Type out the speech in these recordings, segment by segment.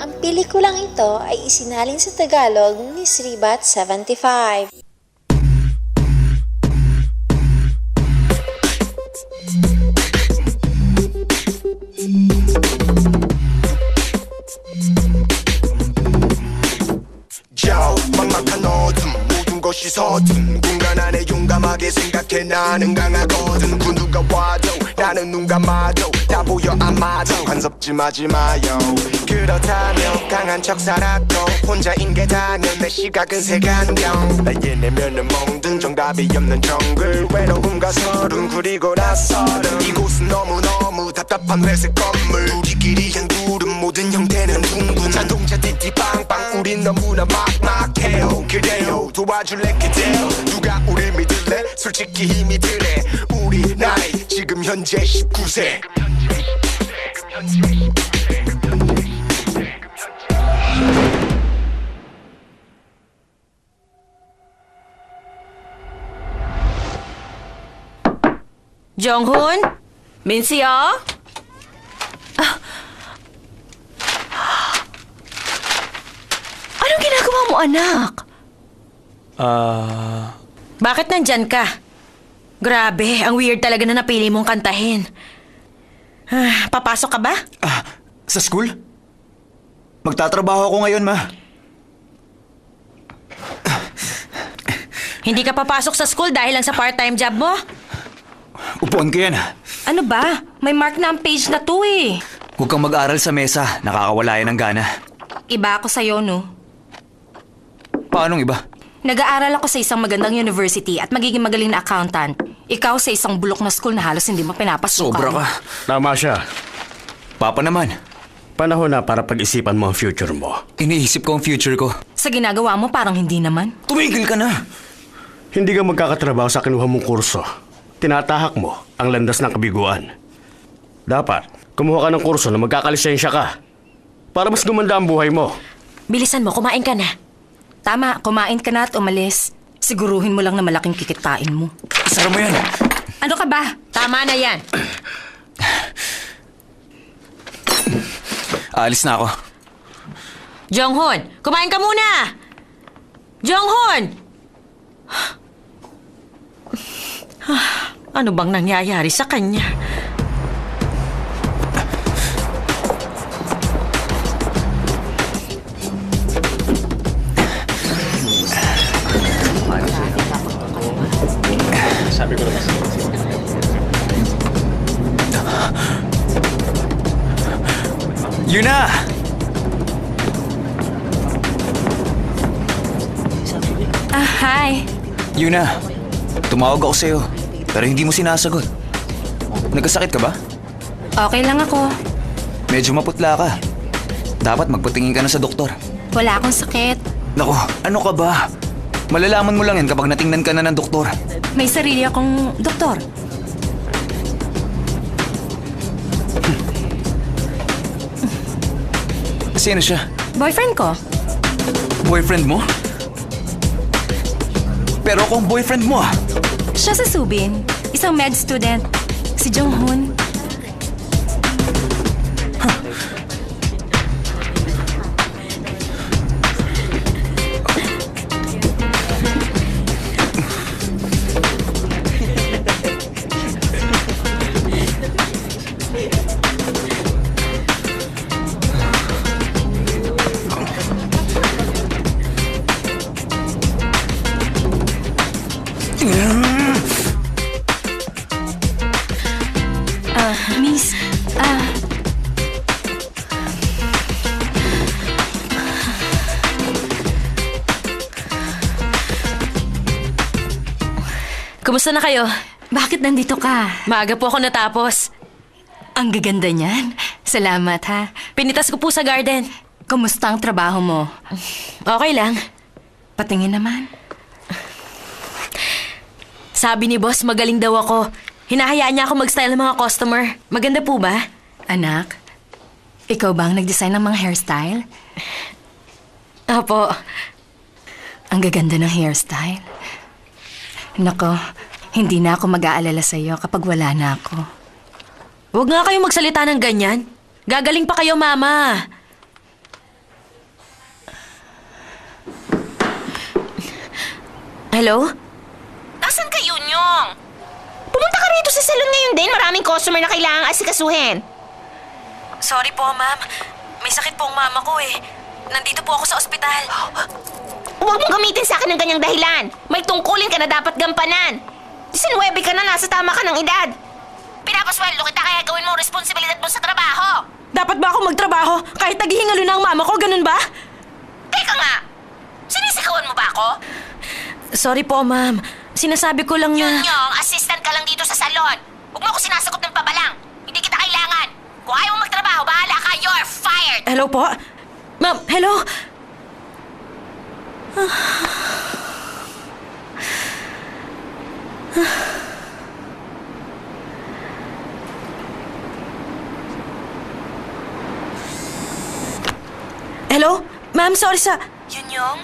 Ang pelikulang ito ay isinalin sa Tagalog ni Sribat 75. 막막한 어둠 모든 것이 서툰 공간 안에 용감하게 생각해 나는 강하거든 그 누가 와도 나는 눈 감아도 다 보여 아마도 간섭지 마지 마요 그렇다면 강한 척 살았고 혼자인 게 다는 내 시각은 색안경 나의 내면은 멍든 정답이 없는 정글 외로움과 서름 그리고 낯설음 이곳은 너무너무 답답한 회색 건물 우리끼리 한 구름 모든 형태는 둥근 자동차 띠띠빵빵 우린 너무나 막막해요 그래요 도와줄래 그대요 누가 우릴 믿을래 솔직히 힘이 드네 우리 나이 지금 현재 19세 정훈? 민수요? Anong ginagawa mo, anak? Bakit nandyan ka? Grabe, ang weird talaga na napili mong kantahin. Papasok ka ba? Sa school? Magtatrabaho ako ngayon, ma. Hindi ka papasok sa school dahil lang sa part-time job mo? Upuan ko yan. Ano ba? May mark na ang page na to eh. Huwag kang mag-aral sa mesa. Nakakawala yan ng gana. Iba ako sa'yo, no? Paanong iba? Nag-aaral ako sa isang magandang university at magiging magaling na accountant. Ikaw sa isang bulok na school na halos hindi mo pinapasukan. Sobra ka. Tama siya. Papa naman. Panahon na para pag-isipan mo ang future mo. Iniisip ko ang future ko. Sa ginagawa mo parang hindi naman. Tumigil ka na. Hindi ka magkakatrabaho sa kinuha mong kurso. Tinatahak mo ang landas ng kabiguan. Dapat, kumuha ka ng kurso na magkakalisensya ka. Para mas gumanda ang buhay mo. Bilisan mo, kumain ka na. Tama, kumain ka na at umalis. Siguruhin mo lang na malaking kikitain mo. Isara mo yan. Ano ka ba? Tama na yan. Aalis na ako. Jonghon, kumain ka muna! Jonghon! Ano bang nangyayari sa kanya? Sabi ko naman. Yuna! Hi. Yuna, tumawag ako sa'yo. Pero hindi mo sinasagot. Nagkasakit ka ba? Okay lang ako. Medyo maputla ka. Dapat magpatingin ka na sa doktor. Wala akong sakit. Naku, ano ka ba? Malalaman mo lang yan kapag natingnan ka na ng doktor. May sarili akong doktor. Sino siya? Boyfriend ko. Boyfriend mo? Pero ako ang boyfriend mo ah. Siya si Subin, isang med student. Si Jonghun. Miss, Kumusta na kayo? Bakit nandito ka? Maaga po ako natapos. Ang gaganda niyan. Salamat ha. Pinitas ko po sa garden. Kumusta ang trabaho mo? Okay lang. Patingin naman. Sabi ni boss, magaling daw ako. Hinahayaan niya ako mag-style ng mga customer. Maganda po ba? Anak, ikaw ba ang nag-design ng mga hairstyle? Opo. Ang gaganda ng hairstyle. Nako, hindi na ako mag-aalala sa'yo kapag wala na ako. Huwag nga kayong magsalita ng ganyan. Gagaling pa kayo, Mama. Hello? Nasaan ka, Yunyong? Pumunta ka rito sa salon ngayon din. Maraming customer na kailangang asikasuhin. Sorry po, ma'am. May sakit po ang mama ko eh. Nandito po ako sa ospital. Huwag mong gamitin sa akin ng ganyang dahilan. May tungkulin ka na dapat gampanan. 19 ka na, nasa tama ka ng edad. Pinapasweldo kita kaya gawin mo ang responsibilidad mo sa trabaho. Dapat ba ako magtrabaho kahit naghihingalo na ang mama ko? Ganun ba? Teka nga, sinisikawan mo ba ako? Sorry po, ma'am. Sinasabi ko lang na... Yunyong, assistant ka lang dito sa salon. Huwag mo ako sinasagot ng pabalang. Hindi kita kailangan. Kung ayaw mo magtrabaho, bahala ka. You're fired. Hello po? Ma'am, hello? Hello? Ma'am, sorry sa... Yunyong?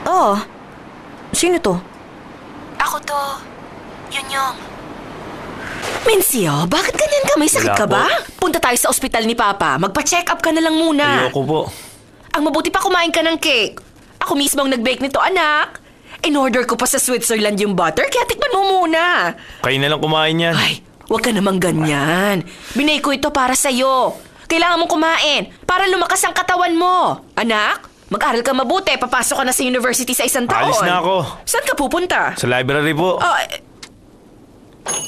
Oh. Sino to? Ako to. Yunyong. Mensio, bakit ganyan ka? May sakit Wala ka ba? po. Punta tayo sa ospital ni Papa. Magpa-check up ka na lang muna. Ayoko po. Ang mabuti pa kumain ka ng cake. Ako mismo ang nag-bake nito, anak. In-order ko pa sa Switzerland yung butter, kaya tikman mo muna. Kayo na lang kumain yan. Ay, huwag ka namang ganyan. Binay ko ito para sa'yo. Kailangan mong kumain para lumakas ang katawan mo. Anak, mag-aral ka mabuti. Papasok ka na sa university sa isang taon. Alis na ako. Saan ka pupunta? Sa library po.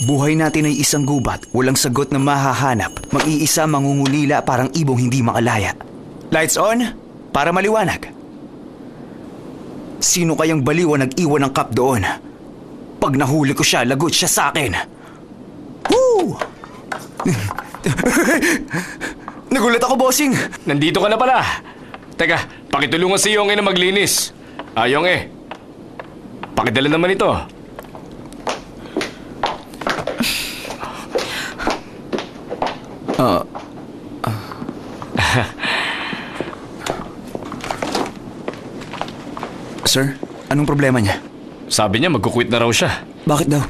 Buhay natin ay isang gubat, walang sagot na mahahanap. Mag-iisa mangungulila parang ibong hindi makalaya. Lights on, para maliwanag. Sino kayang baliw ang nag-iwan ng cup doon? Pag nahuli ko siya, lagot siya sa akin. Woo! Nagulat ako, bossing. Nandito ka na pala. Teka, pakitulungan si Yonge na maglinis. Yonge, pakidala naman ito. Sir, anong problema niya? Sabi niya magkukwit na raw siya. Bakit daw?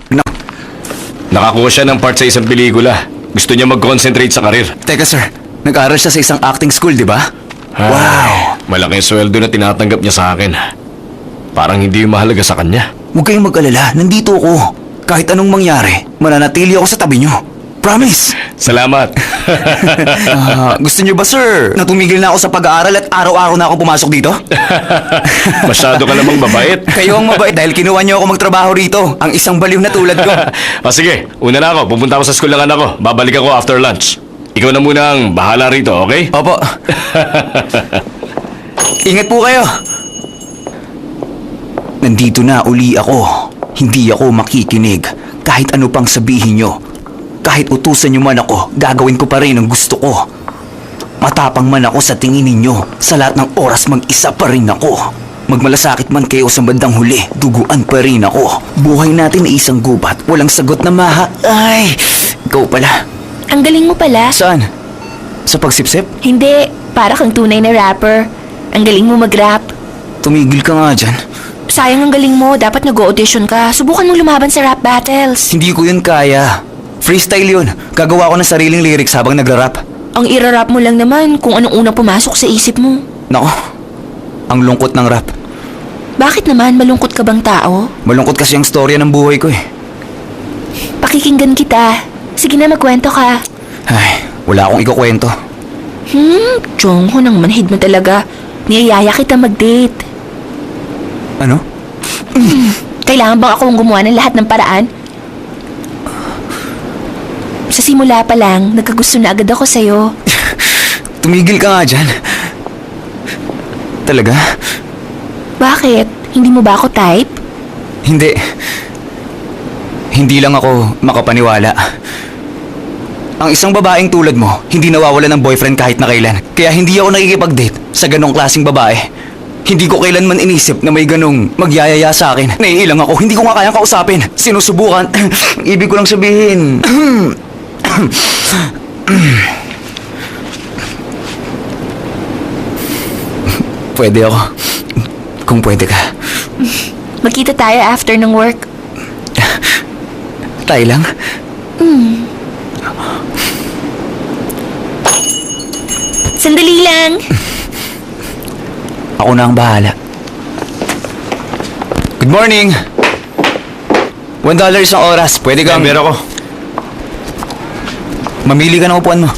Nakakuha siya ng part sa isang pelikula. Gusto niya mag-concentrate sa karir. Teka sir, nag-aaral siya sa isang acting school, di ba? Wow! Malaking sweldo na tinatanggap niya sa akin. Parang hindi yung mahalaga sa kanya. Huwag kayong mag-alala, nandito ako. Kahit anong mangyari, mananatili ako sa tabi niyo. Promise! Salamat. Gusto niyo ba sir, na tumigil na ako sa pag-aaral at araw-araw na ako pumasok dito? Masyado ka namang mabait. Kayo ang mabait dahil kinuha niyo ako magtrabaho rito. Ang isang baliw na tulad ko. Sige, una na ako. Pupunta ako sa school ng anak ko. Babalik ako after lunch. Ikaw na muna ang bahala rito, okay? Opo. Ingat po kayo. Nandito na uli ako. Hindi ako makikinig. Kahit ano pang sabihin niyo. Kahit utusan niyo man ako, gagawin ko pa rin ang gusto ko. Matapang man ako sa tingin ninyo, sa lahat ng oras mag-isa pa rin ako. Magmalasakit man kayo sa bandang huli, duguan pa rin ako. Buhay natin ay isang gubat, walang sagot na Ay! Ikaw pala. Ang galing mo pala. Saan? Sa pagsipsip? Hindi, para kang tunay na rapper. Ang galing mo mag-rap. Tumigil ka nga dyan. Sayang ang galing mo, dapat nag-audition ka. Subukan mong lumaban sa rap battles. Hindi ko yun kaya. Freestyle yun. Gagawa ko ng sariling lyrics habang nagra-rap. Ang ira-rap mo lang naman kung anong unang pumasok sa isip mo. Nako, ang lungkot ng rap. Bakit naman? Malungkot ka bang tao? Malungkot kasi ang storya ng buhay ko eh. Pakikinggan kita. Sige na, magkwento ka. Ay, wala akong ikukwento. Chongho, nang manhid mo talaga. Niyayaya kita mag-date. Ano? Kailangan bang akong gumawa ng lahat ng paraan? Sa simula pa lang, nagkagusto na agad ako sa'yo. Tumigil ka nga dyan. Talaga? Bakit? Hindi mo ba ako type? Hindi. Hindi lang ako makapaniwala. Ang isang babaeng tulad mo, hindi nawawala ng boyfriend kahit na kailan. Kaya hindi ako nakikipag-date sa ganong klaseng babae. Hindi ko kailanman inisip na may ganong magyayaya sa akin. Naiilang ako, hindi ko nga kayang kausapin. Sinusubukan. Ibig ko lang sabihin... Pwede ako. Kung pwede ka. Magkita tayo after ng work. Tayo lang? Sandali lang. Ako na ang bahala. Good morning! $1 isang oras. Pwede kang... Member ako. Mamili ka ng upuan mo.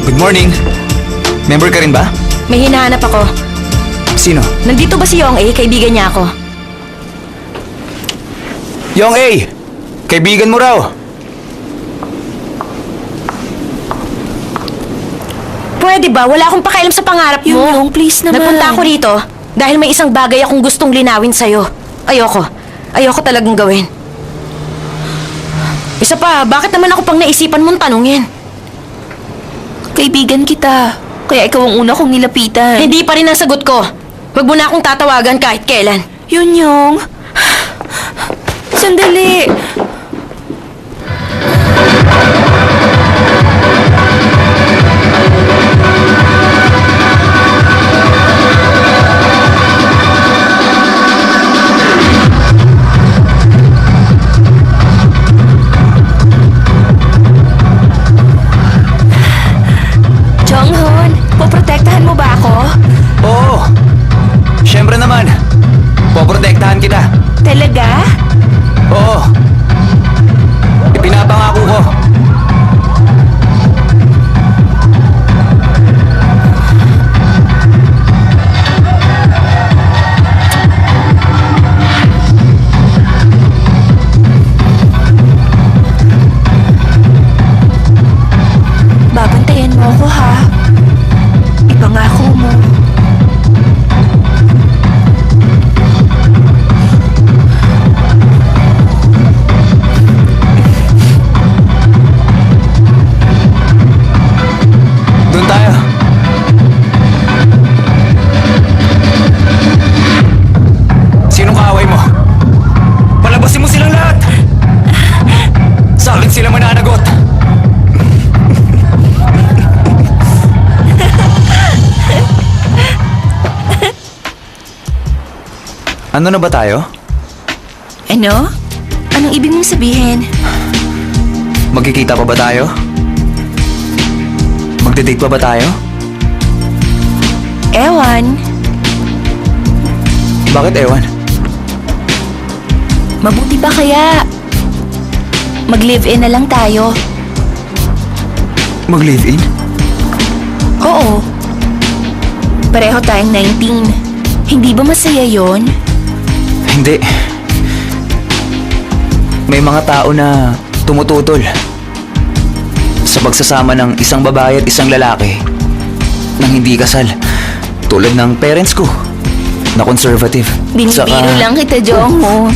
Good morning. Member ka rin ba? May hinahanap ako. Sino? Nandito ba si Yong A? Kaibigan niya ako. Yong A! Kaibigan mo raw. Pwede ba? Wala akong pakialam sa pangarap mo. Yong, please naman. Napunta ako rito dahil may isang bagay akong gustong linawin sa'yo. Ayoko. Ayoko talagang gawin. Isa pa, bakit naman ako pang naisipan mong tanungin? Kaibigan kita. Kaya ikaw ang una kong nilapitan. Hindi pa rin ang sagot ko. Huwag mo na akong tatawagan kahit kailan. Yun, Yong. Sandali. Jonghon, poprotektahan mo ba ako? Oo. Siyempre naman. Poprotektahan kita. Talaga? Oo. Ipinapangako ko. Babantayan mo ako, ha? Ipangako mo. Doon tayo. Sinong kaaway mo? Palabasin mo silang lahat! Sa akin sila mananagot. Ano na ba tayo? Ano? Anong ibig mong sabihin? Magkikita pa ba tayo? Magde-date pa ba tayo? Ewan. Bakit ewan? Mabuti ba kaya mag-live-in na lang tayo? Mag-live-in? Oo. Pareho tayong 19. Hindi ba masaya yon? Hindi. May mga tao na tumututol sa pagsasama ng isang babae at isang lalaki nang hindi kasal. Tulad ng parents ko na conservative. Binibiro lang kita, Jongho.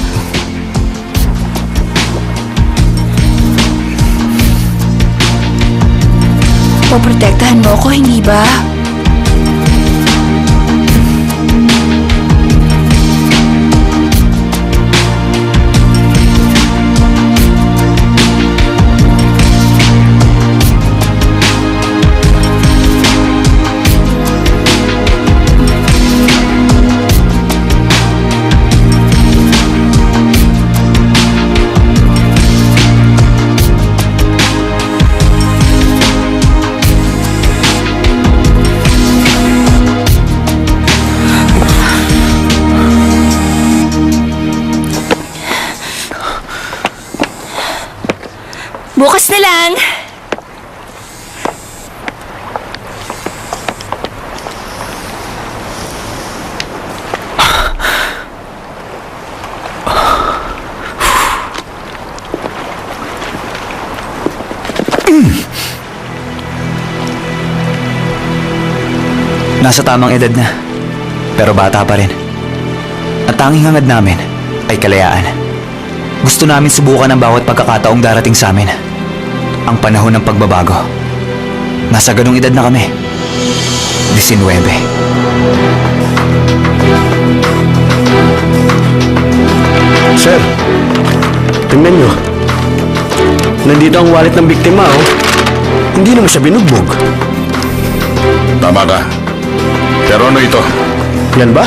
Poprotektahan mo ako, hindi ba? Bukas na lang. Nasa tamang edad na, pero bata pa rin. At tanging hangad namin ay kalayaan. Gusto namin subukan ang bawat pagkakataong darating sa amin. ang panahon ng pagbabago. Nasa ganong edad na kami. 19. Sir, tingnan nyo. Nandito ang wallet ng biktima, oh. Hindi naman siya binugbog. Tama ka. Pero ano ito? Yan ba?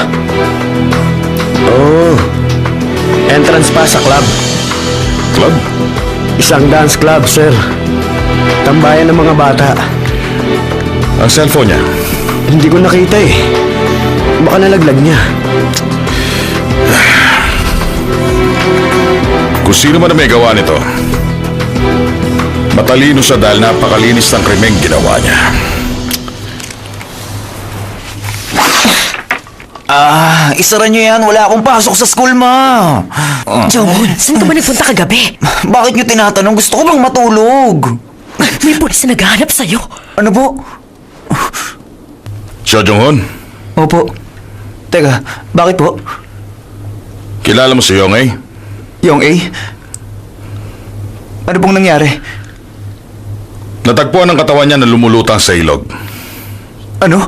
Oh, entrance pa sa club. Club? Isang dance club, sir. Tambayan ng mga bata. Ang cellphone niya? Hindi ko nakita eh. Baka nalaglag niya. Kung sino man ang may gawa nito, matalino siya dahil napakalinis ng krimeng ginawa niya. Isara niyo yan. Wala akong pasok sa school, ma. John, saan ka ba nagpunta kagabi? Bakit niyo tinatanong? Gusto ko bang matulog? May pulis na naghahanap sa'yo. Ano po? Seo Jong-hun, Opo. Teka, bakit po? kilala mo si Yong A? Yung A? Ano pong nangyari? Natagpuan ang katawan niya na lumulutang sa ilog. Ano?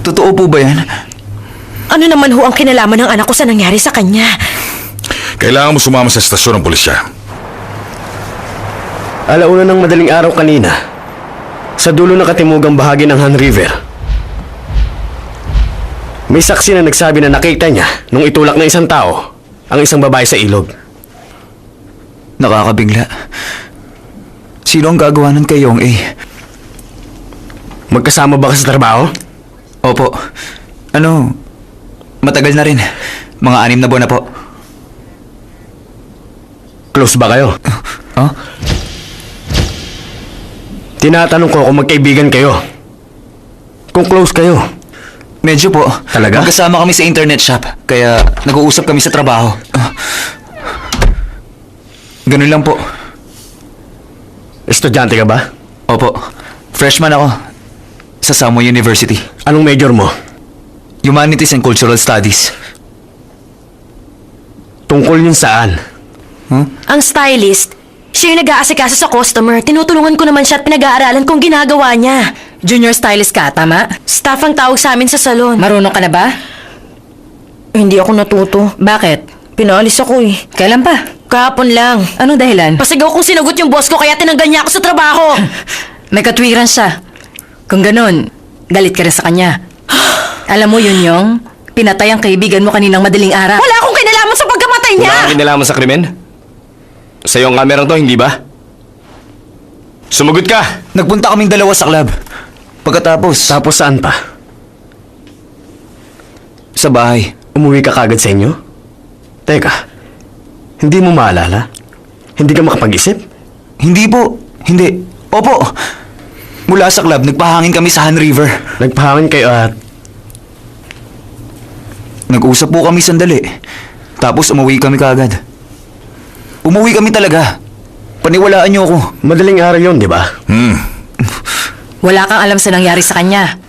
Totoo po ba yan? Ano naman ho ang kinalaman ng anak ko sa nangyari sa kanya? Kailangan mo sumama sa estasyon ng pulisya. Alauna ng madaling araw kanina, sa dulo ng katimugang bahagi ng Han River, may saksi na nagsabi na nakita niya nung itulak ng isang tao ang isang babae sa ilog. Nakakabigla. Sino ang gagawa nun kay Yong A? Magkasama ba ka sa trabaho? Opo. Ano? Matagal na rin. Mga 6 na buwan na po. Close ba kayo? Oh? Tinatanong ko kung magkaibigan kayo. Kung close kayo. Medyo po. Talaga? Magkasama kami sa internet shop. Kaya nag-uusap kami sa trabaho. Ganun lang po. Estudyante ka ba? Opo. Freshman ako. Sa Samoa University. Anong major mo? Humanities and Cultural Studies. Tungkol yun saan? Ang stylist, siya yung nag-aasikaso sa customer. Tinutulungan ko naman siya at pinag-aaralan kong ginagawa niya. Junior stylist ka, tama? Staff ang tawag sa amin sa salon. Marunong ka na ba? Hindi ako natuto. Bakit? Pinaalis ako eh. Kailan pa? Kahapon lang. Anong dahilan? Pasigaw kong sinagot yung boss ko kaya tinanggal niya ako sa trabaho. May katwiran siya. Kung ganun, galit ka rin sa kanya. Alam mo yun yung pinatay ang kaibigan mo kaninang madaling araw. Wala akong kinalaman sa pagkamatay niya! Wala kang kinalaman sa krimen? Sa iyong kamerang to, hindi ba? Sumagot ka! Nagpunta kaming dalawa sa club. Pagkatapos, Tapos saan pa? sa bahay. Umuwi ka kagad sa inyo? Teka, hindi mo maalala? Hindi ka makapag-isip? Hindi po. Hindi. Opo. Mula sa club, nagpahangin kami sa Han River. Nagpahangin kayo at Nag-usap po kami sandali. Tapos umuwi kami kaagad. Umuwi kami talaga. Paniwalaan niyo ako. madaling araw yun, di ba? Wala kang alam sa nangyari sa kanya.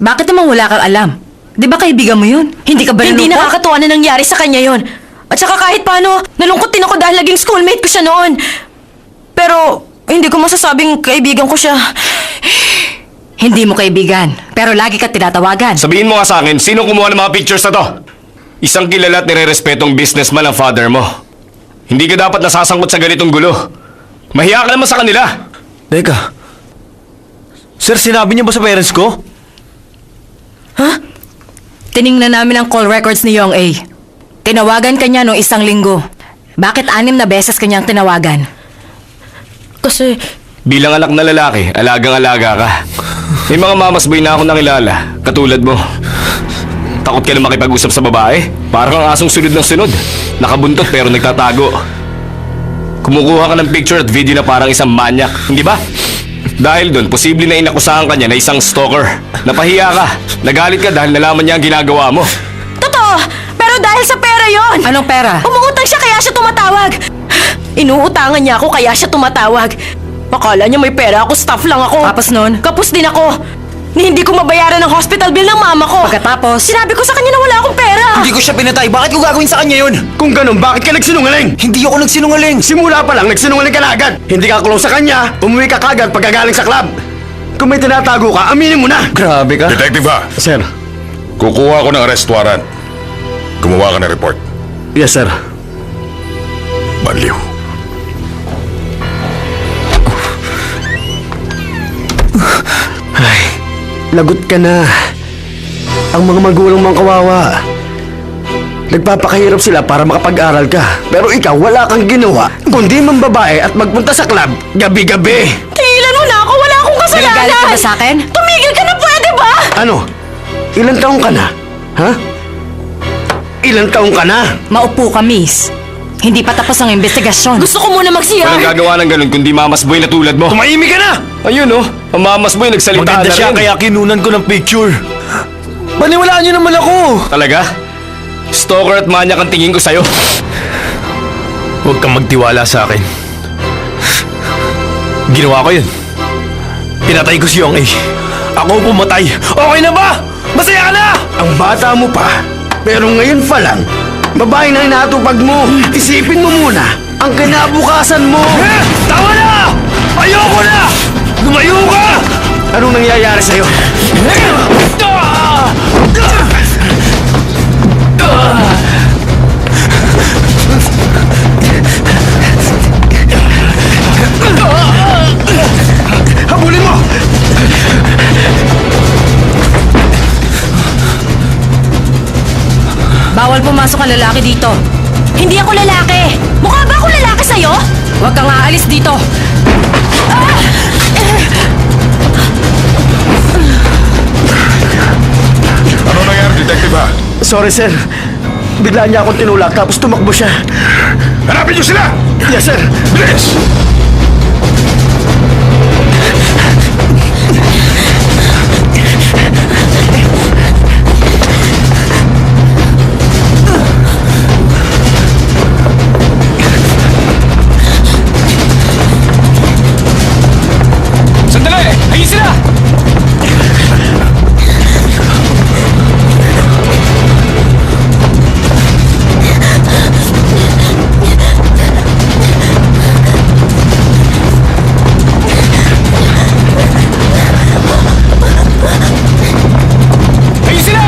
Bakit naman wala kang alam? Di ba kaibigan mo yun? Hindi ka ba Hindi nakakatuwa na nangyari sa kanya yun. At saka kahit paano, nalungkot din ako dahil naging schoolmate ko siya noon. Pero, hindi ko masasabing kaibigan ko siya. Hindi mo kaibigan, pero lagi ka tinatawagan. Sabihin mo nga sa akin, sino kumuha ng mga pictures na to? Isang kilala at nire-respetong businessman ang father mo. Hindi ka dapat nasasangkot sa ganitong gulo. Mahiya ka naman sa kanila. Teka. Sir, sinabi niyo ba sa parents ko? Tiningnan namin ang call records ni Yong A. Tinawagan kanya noong 1 linggo. Bakit 6 na beses kanyang tinawagan? Kasi... Bilang anak na lalaki, alagang-alaga ka. May mga mamas boy na ako nakilala, katulad mo. Takot ka na makipag-usap sa babae? Parang ang asong sunod ng sunod. Nakabuntot pero nagtatago. Kumukuha ka ng picture at video na parang isang manyak, hindi ba? Dahil doon, posible na inakusahan ka niya na isang stalker. Napahiya ka. Nagalit ka dahil nalaman niya ang ginagawa mo. Totoo! Pero dahil sa pera yon. Anong pera? Umuutang siya kaya siya tumatawag. Inuutangan niya ako kaya siya tumatawag. Akala niya may pera ako, staff lang ako. Tapos nun? Kapos din ako. ni hindi ko mabayaran ng hospital bill ng mama ko. Pagkatapos, sinabi ko sa kanya na wala akong pera. Hindi ko siya pinatay. Bakit ko gagawin sa kanya yun? Kung ganun, bakit ka nagsinungaling? Hindi ako nagsinungaling. Simula pa lang, nagsinungaling ka na agad. Hindi ka kulong sa kanya, umuwi ka kagad pagkagaling sa club. Kung may tinatago ka, aminin mo na. Grabe ka. Detective ha, Sir. kukuha ko ng arrest warrant. Gumawa ka ng report. Yes, sir. Baliw. Ay, lagot ka na. Ang mga magulang mong kawawa. Nagpapakahirap sila para makapag-aral ka. Pero ikaw, wala kang ginawa, kundi mambabae at magpunta sa club gabi-gabi. Tigilan mo na ako, wala akong kasalanan. Nagagalit ka ba sa akin? Tumigil ka na, pwede ba? Ano? Ilang taong ka na? Ha? Ilang taong ka na? Maupo ka, miss. Hindi pa tapos ang investigasyon. Gusto ko muna magsiyar. Walang gagawa ng ganun kundi mamasboy na tulad mo. Tumahimik ka na! Ayun oh, ang mamasboy nagsalita Maganda na siya rin. kaya kinunan ko ng picture. Paniwalaan niyo naman ako! Talaga? Stalker at manyak ang tingin ko sa'yo. Huwag kang magtiwala sa akin. Ginawa ko yun. Pinatay ko si Yong A. Ako pumatay. Okay na ba? Masaya ka na! Ang bata mo pa. Pero ngayon pa lang, babae na hinatupag mo. Isipin mo muna ang kinabukasan mo. Tama na! Ayoko na! Lumayo ka! Anong nangyayari sa'yo? Habulin mo! Bawal pumasok ang lalaki dito. Hindi ako lalaki. Mukha ba ako lalaki sa'yo? Huwag kang aalis dito. Ano nangyari, detective ha? Sorry, sir. Bigla niya akong tinulak tapos tumakbo siya. Hanapin niyo sila! Yes, sir. Bilis! Sandali! Ayun sila! Ayun sila!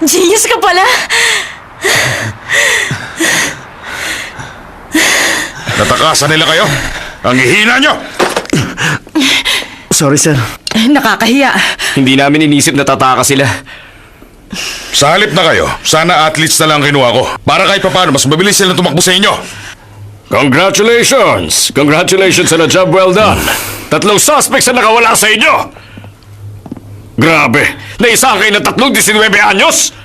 Genius ka pala. Natakasan nila kayo? Ang hihina niyo! Sorry, sir. Nakakahiya. Hindi namin inisip na tataka sila. Sa halip na kayo, sana athletes na lang kinuha ko. Para kahit papano, mas mabilis silang tumakbo sa inyo. Congratulations! Congratulations on a job well done. 3 suspects na nakawala sa inyo. Grabe! Naisa kayo ng 19 anyos?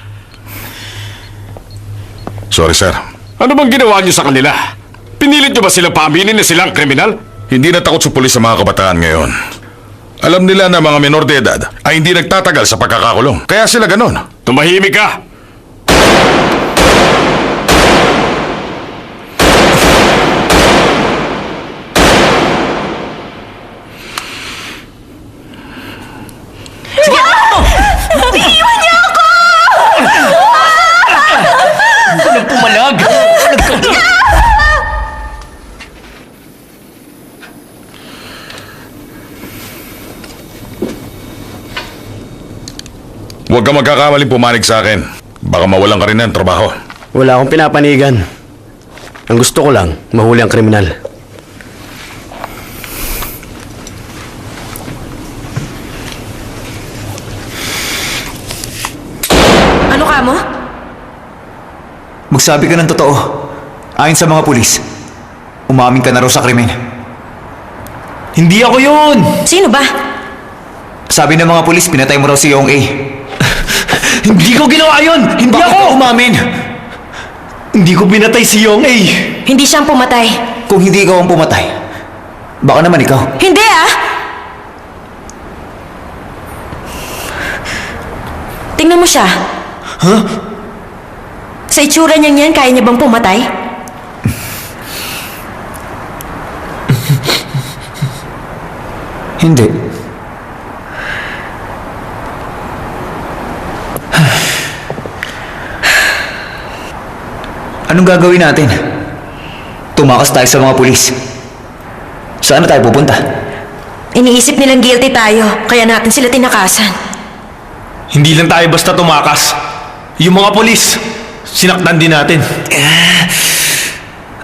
Sorry, sir. Ano bang ginawa niyo sa kanila? Pinilit niyo ba silang paaminin na silang kriminal? Hindi na takot sa pulis sa mga kabataan ngayon. Alam nila na mga menor de edad ay hindi nagtatagal sa pagkakakulong. Kaya sila ganon. Tumahimik ka! Iiwan niyo ako! Walang pumalag! Huwag ka magkakamaling pumanig sa akin. Baka mawalan ka rin ng trabaho. Wala akong pinapanigan. Ang gusto ko lang, mahuli ang kriminal. Ano ka mo? Magsabi ka ng totoo. Ayon sa mga pulis, umamin ka na raw sa krimen. Hindi ako yun! Sino ba? Sabi ng mga pulis, pinatay mo raw si Yong A. Hindi ko ginawa yun! Hindi Bakit ako! ka umamin? Hindi ko pinatay si Yong A! Hindi siyang pumatay. Kung hindi ikaw ang pumatay, baka naman ikaw. Hindi ah! Tingnan mo siya. Huh? Sa itsura niyang yan, kaya niya bang pumatay? Hindi. Anong gagawin natin? Tumakas tayo sa mga pulis. Saan na tayo pupunta? Iniisip nilang guilty tayo, kaya natin sila tinakasan. Hindi lang tayo basta tumakas. Yung mga polis, sinaktan din natin.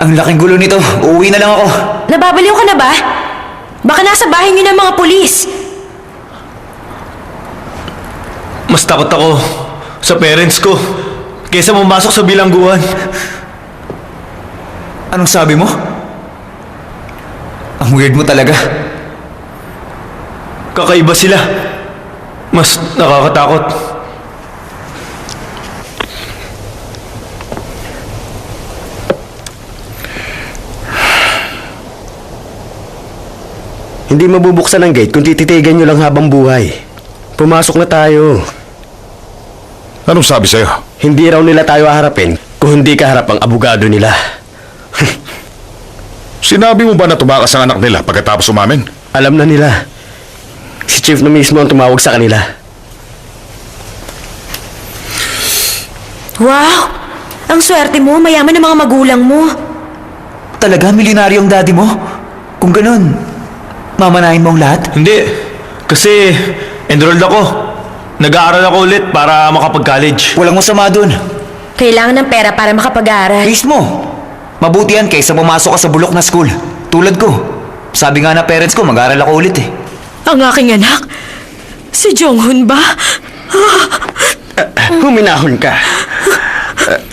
Ang laking gulo nito. Uuwi na lang ako. Nababaliw ka na ba? Baka nasa bahay niyo ng mga pulis. Mas takot ako sa parents ko kaysa pumasok sa bilangguan. Anong sabi mo? Ang weird mo talaga. Kakaiba sila. Mas nakakatakot. Hindi mabubuksan ang gate kung tititigan nyo lang habang buhay. Pumasok na tayo. Anong sabi sa'yo? Hindi raw nila tayo haharapin kung hindi kaharap ang abogado nila. Sinabi mo ba na tumakas ang anak nila pagkatapos umamin? Alam na nila. Si Chief na mismo ang tumawag sa kanila. Wow! Ang swerte mo, mayaman ang mga magulang mo. Talaga, milyonaryo ang daddy mo? Kung ganun, mamanahin mo ang lahat? Hindi. Kasi enrolled ako. Nag-aaral ako ulit para makapag-college. Walang masama dun. Kailangan ng pera para makapag-aaral. Mismo. Mabuti yan kaysa pumasok ka sa bulok na school. Tulad ko. Sabi nga na parents ko, mag-aaral ako ulit eh. Ang aking anak? Si Jonghun ba? Huminahon ka.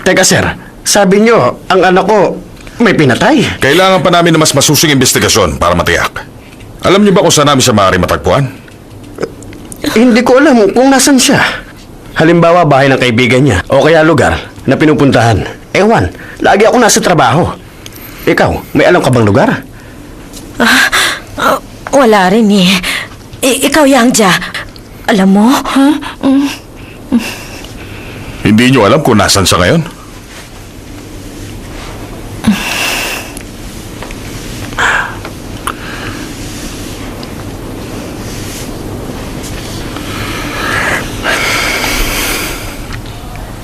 Teka sir, sabi nyo, ang anak ko may pinatay. Kailangan pa namin ng mas masusing investigasyon para matiyak. Alam niyo ba kung saan namin siya maaari matagpuan? Hindi ko alam kung nasan siya. Halimbawa, bahay ng kaibigan niya o kaya lugar na pinupuntahan. Ewan, lagi ako nasa trabaho. Ikaw, may alam ka bang lugar? Wala rin eh. Ikaw, Yangja. Alam mo? Hindi niyo alam kung nasan siya ngayon?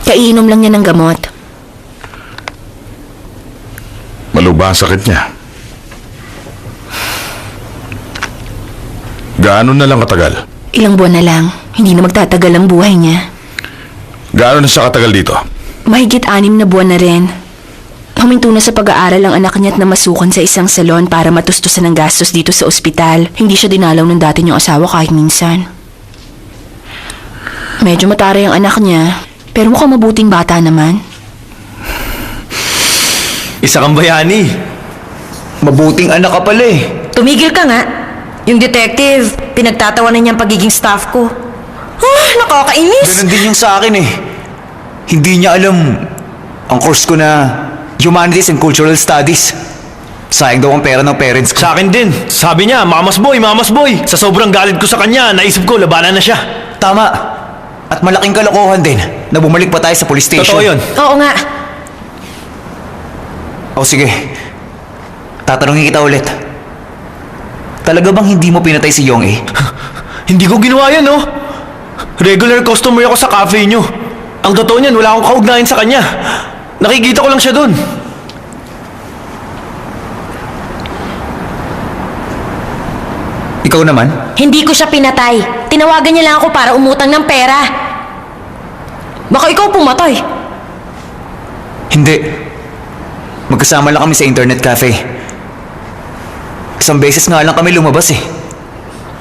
Kainom lang niya ng gamot. Maluba ang sakit niya. Gaano na lang katagal? Ilang buwan na lang. Hindi na magtatagal ang buhay niya. Gaano na siya katagal dito? Mahigit 6 na buwan na rin. Huminto na sa pag-aaral ang anak niya at namasukan sa isang salon para matustusan ng gastos dito sa ospital. Hindi siya dinalaw ng dati niyang asawa kahit minsan. Medyo mataray ang anak niya, pero mukhang mabuting bata naman. Isa kang bayani. Mabuting anak ka pala eh. Tumigil ka nga. Yung detective, pinagtatawanan niya ang pagiging staff ko. Nakakainis! Ganun din yung sa akin eh. Hindi niya alam ang course ko na Humanities and Cultural Studies. Sayang daw ang pera ng parents ko. Sa akin din. Sabi niya, mamas boy, mamas boy. Sa sobrang galit ko sa kanya, naisip ko, labanan na siya. Tama. At malaking kalokohan din na bumalik pa tayo sa police station. Totoo yun. Oo nga. O sige. Tatanungin kita ulit. Talaga bang hindi mo pinatay si Yong A? Hindi ko ginawa yan, no? Regular customer ako sa cafe nyo. Ang totoo niyan, wala akong kaugnayan sa kanya. Nakikita ko lang siya dun. Ikaw naman? Hindi ko siya pinatay. Tinawagan niya lang ako para umutang ng pera. Baka ikaw pumatay. Hindi. Magkasama lang kami sa internet cafe. Isang beses nga lang kami lumabas eh.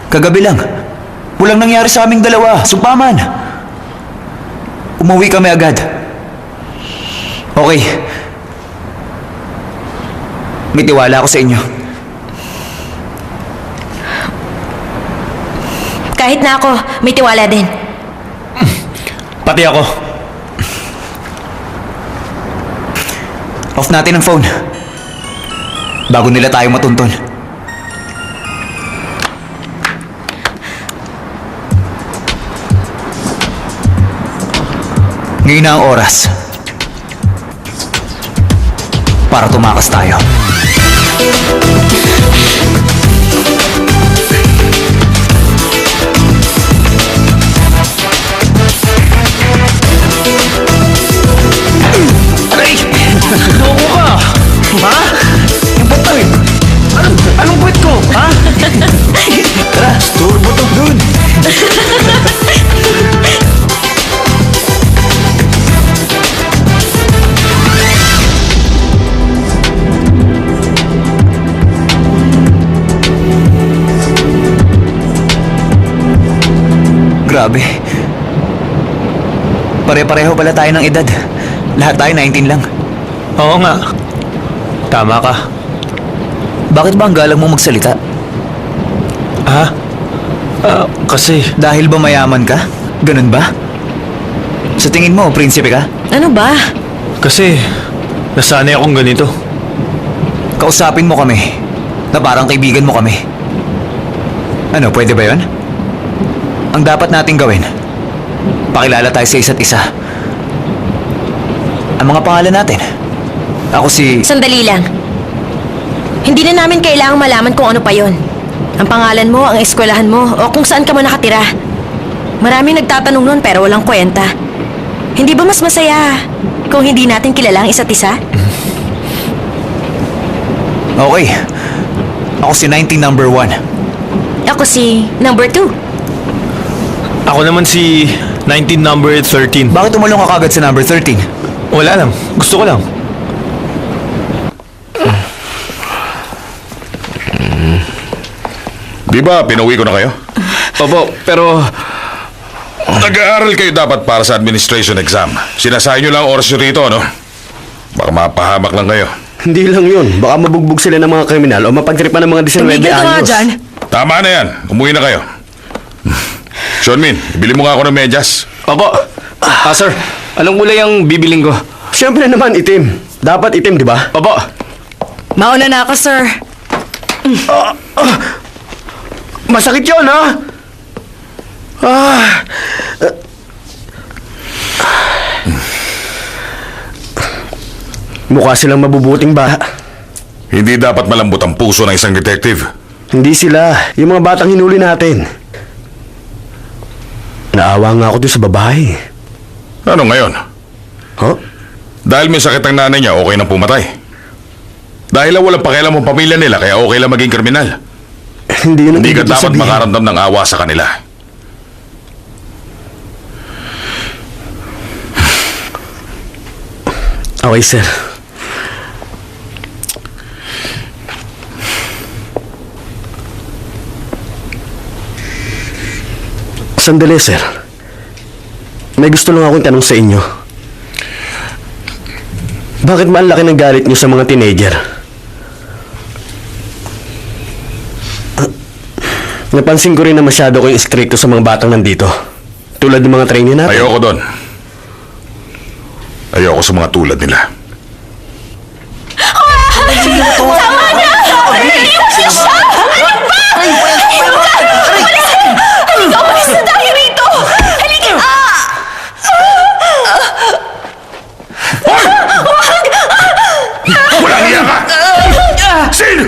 Kagabi lang. Walang nangyari sa aming dalawa. Sumpaman. Umuwi kami agad. Okay. May tiwala ako sa inyo. Kahit na ako, may tiwala din. Pati ako. Off natin ang phone. Bago nila tayo matuntun. Ngayon na ang oras. Para tumakas tayo. Aray! Loko ka! Ha? Yung bato eh! Anong puwet ko? Ha? Tara, turbo to dun! Grabe. Pare-pareho pala tayo ng edad. Lahat tayo 19 lang. Oo nga. Tama ka. Bakit ba ang galang mo magsalita? Ha? Kasi... Dahil ba mayaman ka? Ganun ba? Sa tingin mo, prinsipe ka? Ano ba? Kasi... nasanay akong ganito. Kausapin mo kami. Na parang kaibigan mo kami. Ano, pwede ba yon? Ang dapat nating gawin, pakilala tayo sa isa't isa. Ang mga pangalan natin. Ako si... Sandali lang. Hindi na namin kailangang malaman kung ano pa yon. Ang pangalan mo, ang eskwelahan mo, o kung saan ka mo nakatira. Maraming nagtatanong nun pero walang kwenta. Hindi ba mas masaya kung hindi natin kilala ang isa't isa? Okay. Ako si 19 number 1. Ako si number 2. Ako naman si 19 number 13. Bakit tumalong ka kagad sa number 13? Wala lang. Gusto ko lang. Di ba pinauwi ko na kayo? Opo, pero... Nag-aaral kayo dapat para sa administration exam. Sinasayin nyo lang oras nyo rito, no? Baka mapahamak lang kayo. Hindi lang yun. Baka mabugbog sila ng mga kriminal o mapagtripan ng mga 19 Tumigil ka nga anyos. dyan. Tama na yan. Umuwi na kayo. Seanmin, bili mo nga ako ng medyas. Opo. Sir, anong kulay ang bibiling ko? Siyempre naman itim. Dapat itim, di ba? Opo. Mauna na ako, sir. Masakit yun, ha? Mukha silang mabubuting bata. Hindi dapat malambot ang puso ng isang detective. Hindi sila. Yung mga batang hinuli natin. Naawa nga ako doon sa babae. Ano ngayon? Huh? Dahil may sakit ang nanay niya, okay nang pumatay. Dahil lang walang pakialam ang pamilya nila, kaya okay lang maging kriminal. Hindi yun ang Hindi ka ibig dapat sabihin. makaramdam ng awa sa kanila. Okay, sir. Sandali, sir. May gusto lang akong tanong sa inyo. Bakit ba ang laki ng galit niyo sa mga teenager? Napansin ko rin na masyado kayong stricto sa mga batang nandito. Tulad ng mga trainee natin. Ayoko doon. Ayoko sa mga tulad nila. Walang iya ka! Sin!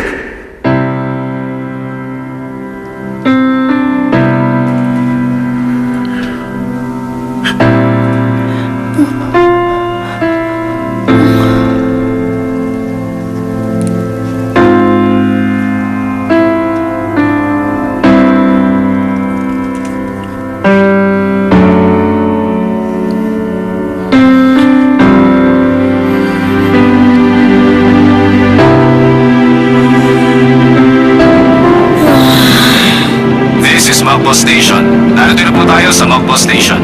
Outpost Station. Narito na po tayo sa Outpost Station.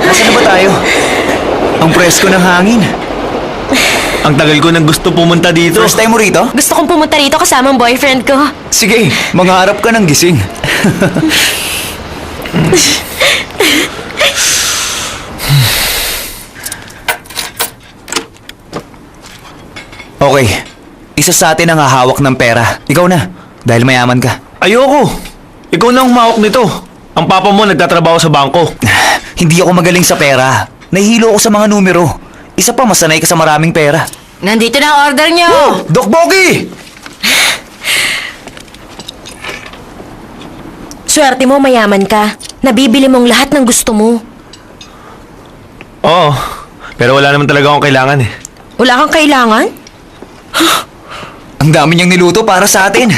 Nasaan na ba tayo? Ang presko ng hangin. Ang tagal ko nang gusto pumunta dito. First time mo rito? Gusto kong pumunta rito kasama ang boyfriend ko. Sige, mangharap ka ng gising. Okay, isa sa atin ang hahawak ng pera. Ikaw na, dahil mayaman ka. Ayoko. Ikaw na ang humawak nito. Ang papa mo nagtatrabaho sa bangko. Hindi ako magaling sa pera. Nahihilo ako sa mga numero. Isa pa, masanay ka sa maraming pera. Nandito na ang order niyo. Doc Bogi! Swerte mo, mayaman ka. Nabibili mong lahat ng gusto mo. Oo. Pero wala naman talaga akong kailangan eh. Wala kang kailangan? Ang dami niyang niluto para sa atin.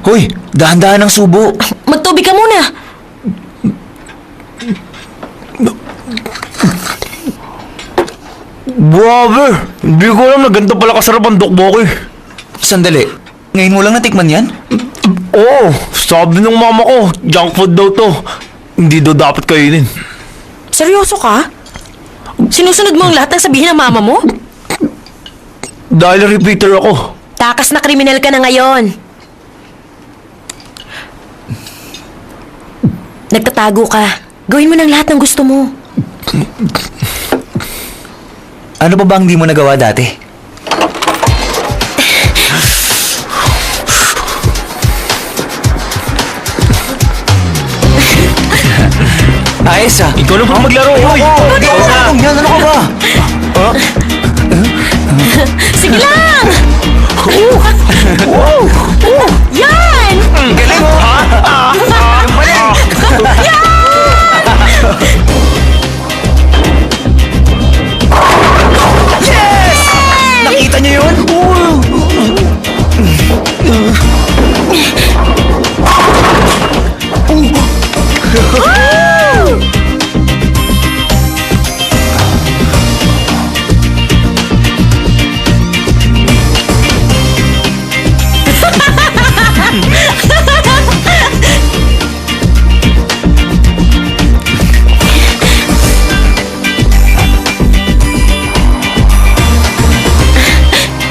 Hoy, dahan-dahan ang subo. Magtubig ka muna. Brother, hindi ko alam na ganito pala kasarap ang dokboki. Sandali, ngayon mo lang natikman yan? Oo, sabi ng mama ko, junk food daw to. Hindi daw dapat kainin. Seryoso ka? Sinusunod mo ang lahat ng sabihin ng mama mo? Dahil repeater ako. Takas na kriminal ka na ngayon. Nagtatago ka. Gawin mo ng lahat ng gusto mo. Ano pa ba ang di mo nagawa dati? Ayos ah. Ikaw na ba maglaro? Hoy! Hindi ako marunong yan. Ano ka ba? Sige lang! Yan! Galing mo! Yes! Nakita niyo yun?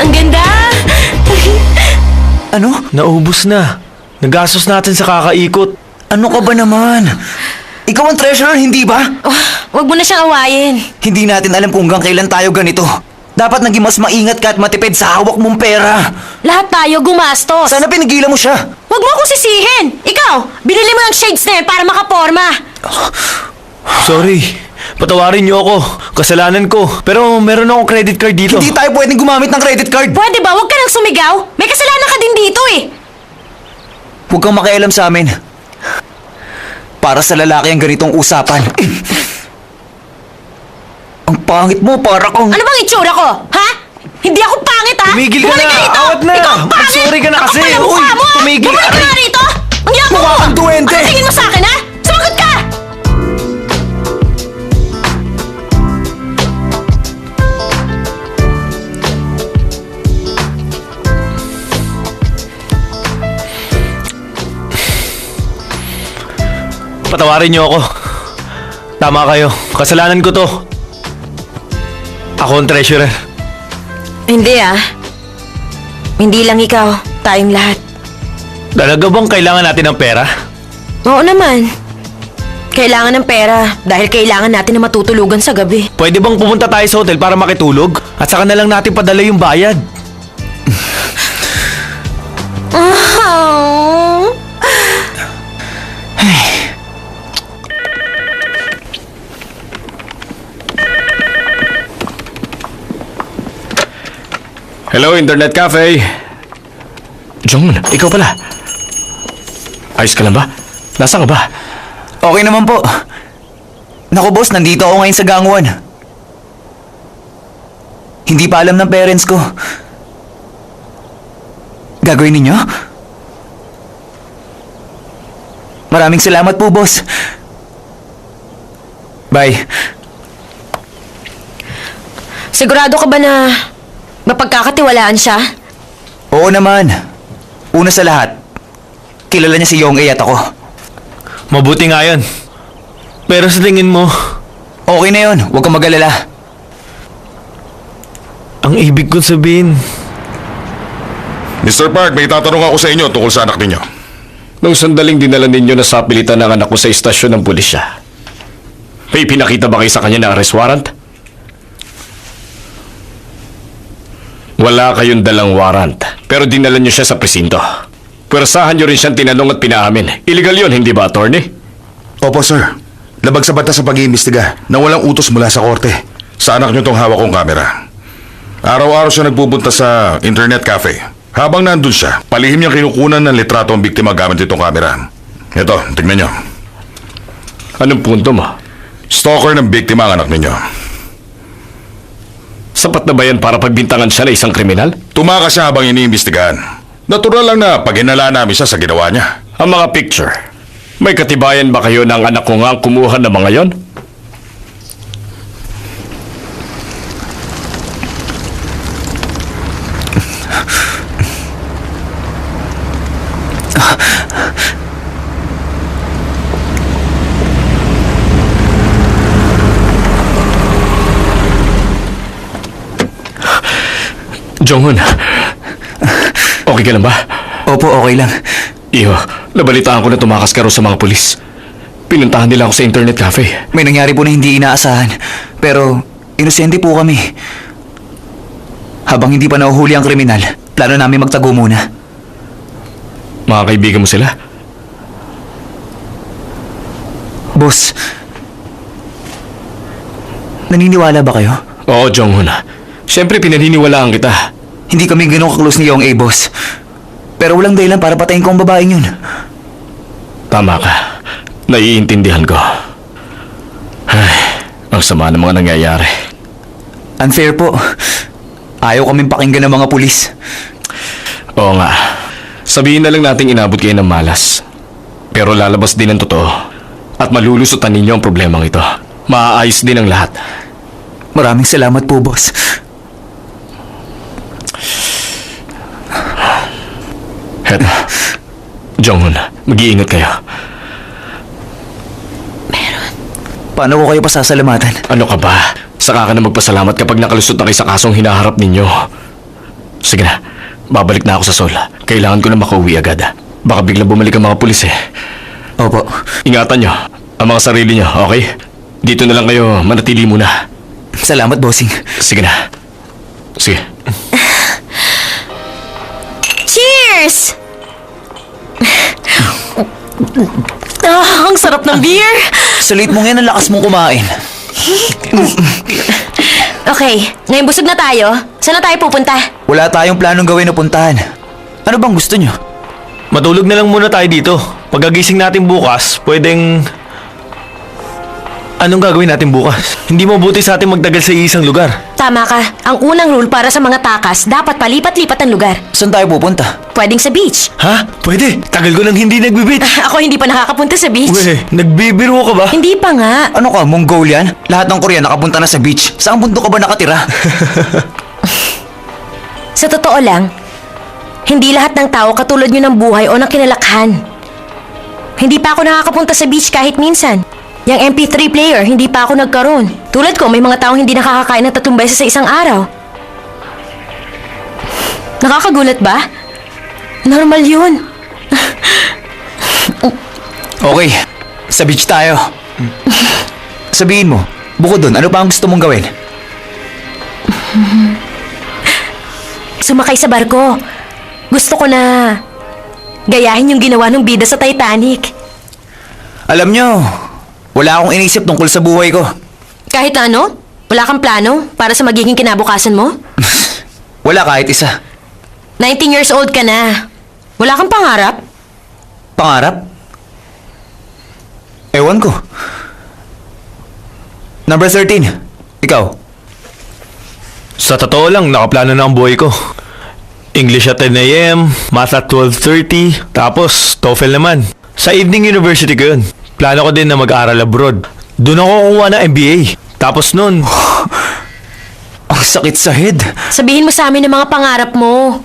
Ang ganda! Ano? Naubos na. Nagastos natin sa kakaikot. Ano ka ba naman? Ikaw ang treasurer, hindi ba? Huwag mo na siyang awayin. Hindi natin alam kung hanggang kailan tayo ganito. Dapat naging mas maingat ka at matipid sa hawak mong pera. Lahat tayo gumastos. Sana pinigilan mo siya. Huwag mo akong sisihin! Ikaw, binili mo ng shades na yan para makaporma. Sorry. Patawarin niyo ako. Kasalanan ko. Pero meron akong credit card dito. Hindi tayo pwedeng gumamit ng credit card. Pwede ba? Huwag ka nang sumigaw. May kasalanan ka din dito eh. Huwag kang makialam sa amin. Para sa lalaki ang ganitong usapan. Ang pangit mo, para kang... Ano bang itsura ko? Ha? Hindi ako pangit ha? Tumigil ka Bumalik na! rito! Awat na! Ikaw ang pangit! Mag-sorry ka na kasi! Ang kapal ng mukha Uy, mo! tumigil! Bumalik ka Aray! nga rito! Ang yaman mo! Mukha kang duwende! Ano tingin mo sa akin ha? Sumagot ka! Patawarin niyo ako. Tama kayo. Kasalanan ko to. Ako ang treasurer. Hindi ah. Hindi lang ikaw, tayong lahat. Talaga bang kailangan natin ng pera? Oo naman. Kailangan ng pera dahil kailangan natin na matutulugan sa gabi. Pwede bang pumunta tayo sa hotel para makitulog? At saka na lang natin padala yung bayad. Hello, Internet Cafe. Jong, ikaw pala. Ayos ka lang ba? Nasaan ka ba? Okay naman po. Naku boss, nandito ako ngayon sa Gangwon. Hindi pa alam ng parents ko. Gagawin ninyo? Maraming salamat po, boss. Bye. Sigurado ka ba na mapagkakatiwalaan siya? Oo naman. Una sa lahat, kilala niya si Yong A at ako. Mabuti nga yun. Pero sa tingin mo, Okay na yun, huwag kang mag-alala. ang ibig kong sabihin, Mr. Park, may tatanong ako sa inyo tungkol sa anak ninyo. Nung sandaling dinala ninyo na sapilitan ng anak ko sa istasyon ng pulisya, may pinakita ba kayo sa kanya na arrest warrant? Wala kayong dalang warrant, pero dinala niyo siya sa presinto. Pwersahan niyo rin siyang tinanong at pinaamin. Illegal yun, hindi ba, attorney? Opo, sir. Labag sa batas sa pag-iimbestiga na walang utos mula sa korte. Sa anak niyo tong hawak kong kamera. Araw-araw siya nagpupunta sa internet cafe. Habang nandun siya, palihim niyang kinukunan ng litrato ang biktima gamit itong kamera. Ito, tignan niyo. Anong punto mo? Stalker ng biktima ang anak ninyo. Sapat na ba yan para pagbintangan siya na isang kriminal? Tumakas siya habang iniimbestigahan. Natural lang na paghinala namin siya sa ginawa niya. Ang mga picture, may katibayan ba kayo ng anak ko nga ang kumuha ng mga yon? Jonghun, okay ka lang ba? Opo, okay lang. Iyo, nabalitaan ko na tumakas ka raw sa mga pulis. Pinuntahan nila ako sa internet cafe. May nangyari po na hindi inaasahan. Pero, inosente po kami. Habang hindi pa nahuhuli ang kriminal, plano namin magtago muna. Mga kaibigan mo sila? Boss, naniniwala ba kayo? Oo, Jonghun. Siyempre, pinaniniwalaan kita. Hindi kami ganun ka-close ni Yong A, boss. Pero walang dahilan para patayin ko ang babaeng yun. Tama ka. Naiintindihan ko. Ay, ang sama ng mga nangyayari. Unfair po. Ayaw kaming pakinggan ng mga pulis. Oo nga. Sabihin na lang nating inabot kayo ng malas. Pero lalabas din ang totoo. At malulusutan ninyo ang problemang ito. Maaayos din ang lahat. Maraming salamat po, boss. Heto. Jonghun, mag-iingat kayo. Paano ko kayo pasasalamatan? Ano ka ba? Saka ka na magpasalamat kapag nakalusot na kayo sa kasong hinaharap ninyo. Sige na, babalik na ako sa Seoul. Kailangan ko na makauwi agad. Baka biglang bumalik ang mga pulis eh. Opo. Ingatan nyo ang mga sarili nyo, okay? Dito na lang kayo manatili muna. Salamat, bossing. Sige na. Sige. Cheers! Ang sarap ng beer! Salit mo ngayon, ang lakas mong kumain. Okay, ngayon busog na tayo. Saan na tayo pupunta? Wala tayong planong gawin na puntahan. Ano bang gusto nyo? matulog na lang muna tayo dito. Pagkagising natin bukas, pwedeng... Anong gagawin natin bukas? Hindi mabuti sa atin magtagal sa isang lugar. Tama ka. Ang unang rule para sa mga takas, dapat palipat-lipat ang lugar. Saan tayo pupunta? Pwedeng sa beach. Ha? Pwede. Tagal ko nang hindi nagbe-beach. Ako hindi pa nakakapunta sa beach. Uwe, nagbibiro ka ba? Hindi pa nga. Ano ka, Mongolian? Lahat ng Korea nakapunta na sa beach. Saan bundok ka ba nakatira? Sa totoo lang, hindi lahat ng tao katulad nyo ng buhay o ng kinalakhan. Hindi pa ako nakakapunta sa beach kahit minsan. Yang MP3 player, hindi pa ako nagkaroon. Tulad ko, may mga taong hindi nakakakain ng 3 beses sa isang araw. Nakakagulat ba? Normal yun. Okay, sa beach tayo. Sabihin mo, bukod dun, ano pa ang gusto mong gawin? Sumakay sa barko. Gusto ko na gayahin yung ginawa ng bida sa Titanic. Alam nyo, wala akong inisip tungkol sa buhay ko. Kahit ano? Wala kang plano para sa magiging kinabukasan mo? Wala kahit isa. 19 years old ka na. Wala kang pangarap? Pangarap? Ewan ko. Number 13, ikaw. Sa totoo lang, nakaplano na ang buhay ko. English at 10 a.m., Math at 12:30, tapos TOEFL naman. Sa evening university ko yun. Plano ko din na mag-aral abroad. Doon ako kukuha ng MBA. Tapos nun, Ang sakit sa head. Sabihin mo sa amin ang mga pangarap mo.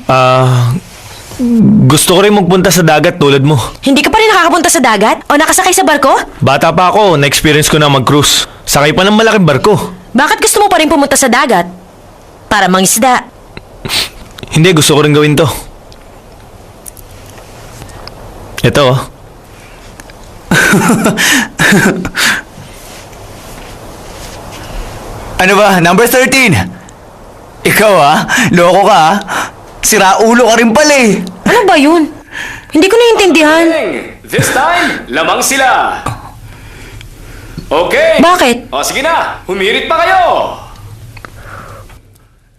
gusto ko rin magpunta sa dagat tulad mo. Hindi ka pa rin nakakapunta sa dagat? O nakasakay sa barko? Bata pa ako, na-experience ko na mag-cruise. Sakay pa ng malaking barko. Bakit gusto mo pa rin pumunta sa dagat? Para mangisda. Hindi, gusto ko rin gawin to. Ito, oh. Ano ba? Number 13. Ikaw loko ka Sira ulo ka rin pala eh. Ano ba yun? Hindi ko naiintindihan. This time, lamang sila. Okay. Bakit? O sige na, humirit pa kayo.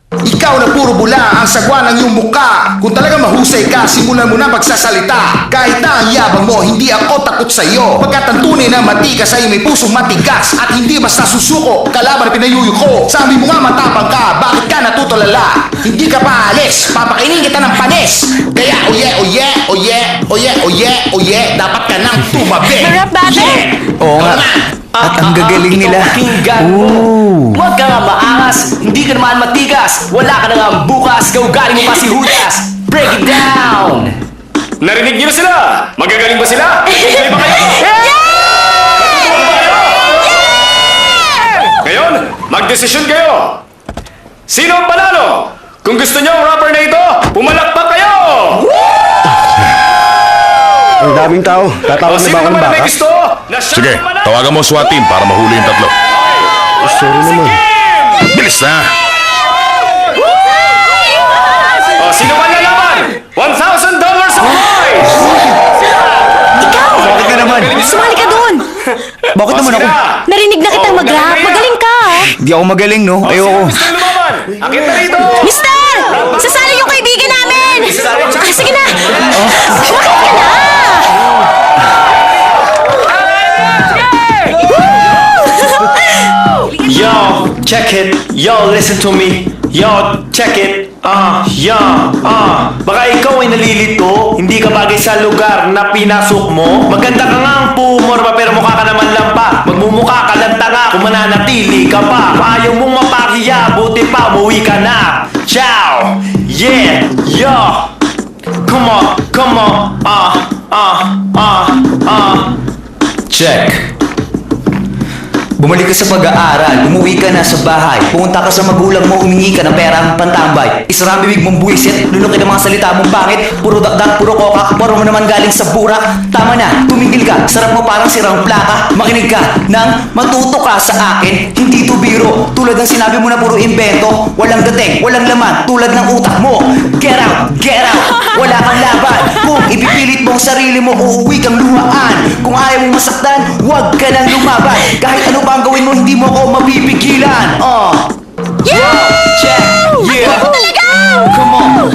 Ikaw na puro bula ang sagwa ng iyong mukha. Kung talaga mahusay ka, simulan mo na magsasalita. Kahit na ang yabang mo, hindi ako takot sa iyo. Pagkat ang tunay na matigas ay may pusong matigas. At hindi basta susuko, kalaban na pinayuyuko. Sabi mo nga matapang ka, bakit ka natutulala? Hindi ka pa alis, papakainin kita ng panis. Kaya oye, oye, oye, oye, oye, oye, dapat ka nang tumabi. Marap battle! Oo nga. At ang gagaling nila. Ooh. Huwag ka nga maangas, hindi ka naman matigas. Wala ka na nga bukas, gaugali mo pa si Judas. Break it down! Narinig niyo na sila? Magagaling ba sila? Magagaling ba kayo? Ngayon, magdesisyon kayo. Sino ang panalo? Kung gusto niyo ang rapper na ito, pumalakpak kayo! Ang daming tao. Tatawag na ba ako ng baka? gusto? Na siya Sige, ang manalo? tawagan mo ang SWAT team para mahuli yung tatlo. Sorry naman. Bilis na! O, sino man lalaban? $1,000 ang prize! Bakit ka naman? Sumali ka doon! Bakit naman ako? Narinig na kitang mag-rap. Magaling ka! Hindi ako magaling, no? Ayoko. Gusto yung lumaban? Akit na rito! Mister! Sasali yung kaibigan namin! Sige na! Bakit ka na? Yo, check it. Yo, listen to me. Yo, check it. Baka ikaw ay nalilito, hindi ka bagay sa lugar na pinasok mo. Maganda ka nga ang pumorma pero mukha ka naman lampa. Magmumukha ka lang tanga kung mananatili ka pa. Ayaw mong mapahiya, buti pa umuwi ka na. Ciao! Yeah! Yo! Come on! Come on! Check. Bumalik ka sa pag-aaral, umuwi ka na sa bahay, pumunta ka sa magulang mo, humingi ka ng perang pantambay. Isara ang bibig mong buwisit, lulukin ang mga salita mong pangit, puro dakdak, puro kokak, puro mo naman galing sa burak. Tama na, tumigil ka, sarap mo parang sirang plaka, makinig ka nang matuto ka sa akin, hindi to biro. Tulad ng sinabi mo na puro invento, walang dating, walang laman, tulad ng utak mo. Get out, wala kang laban. Kung ipipilit mo ang sarili mo, uuwi kang luhaan. Kung ayaw mong masaktan, huwag ka nang lumaban. Kahit ano pa ang gawin mo, hindi mo ako mapipigilan. Check! Yeah! Come on!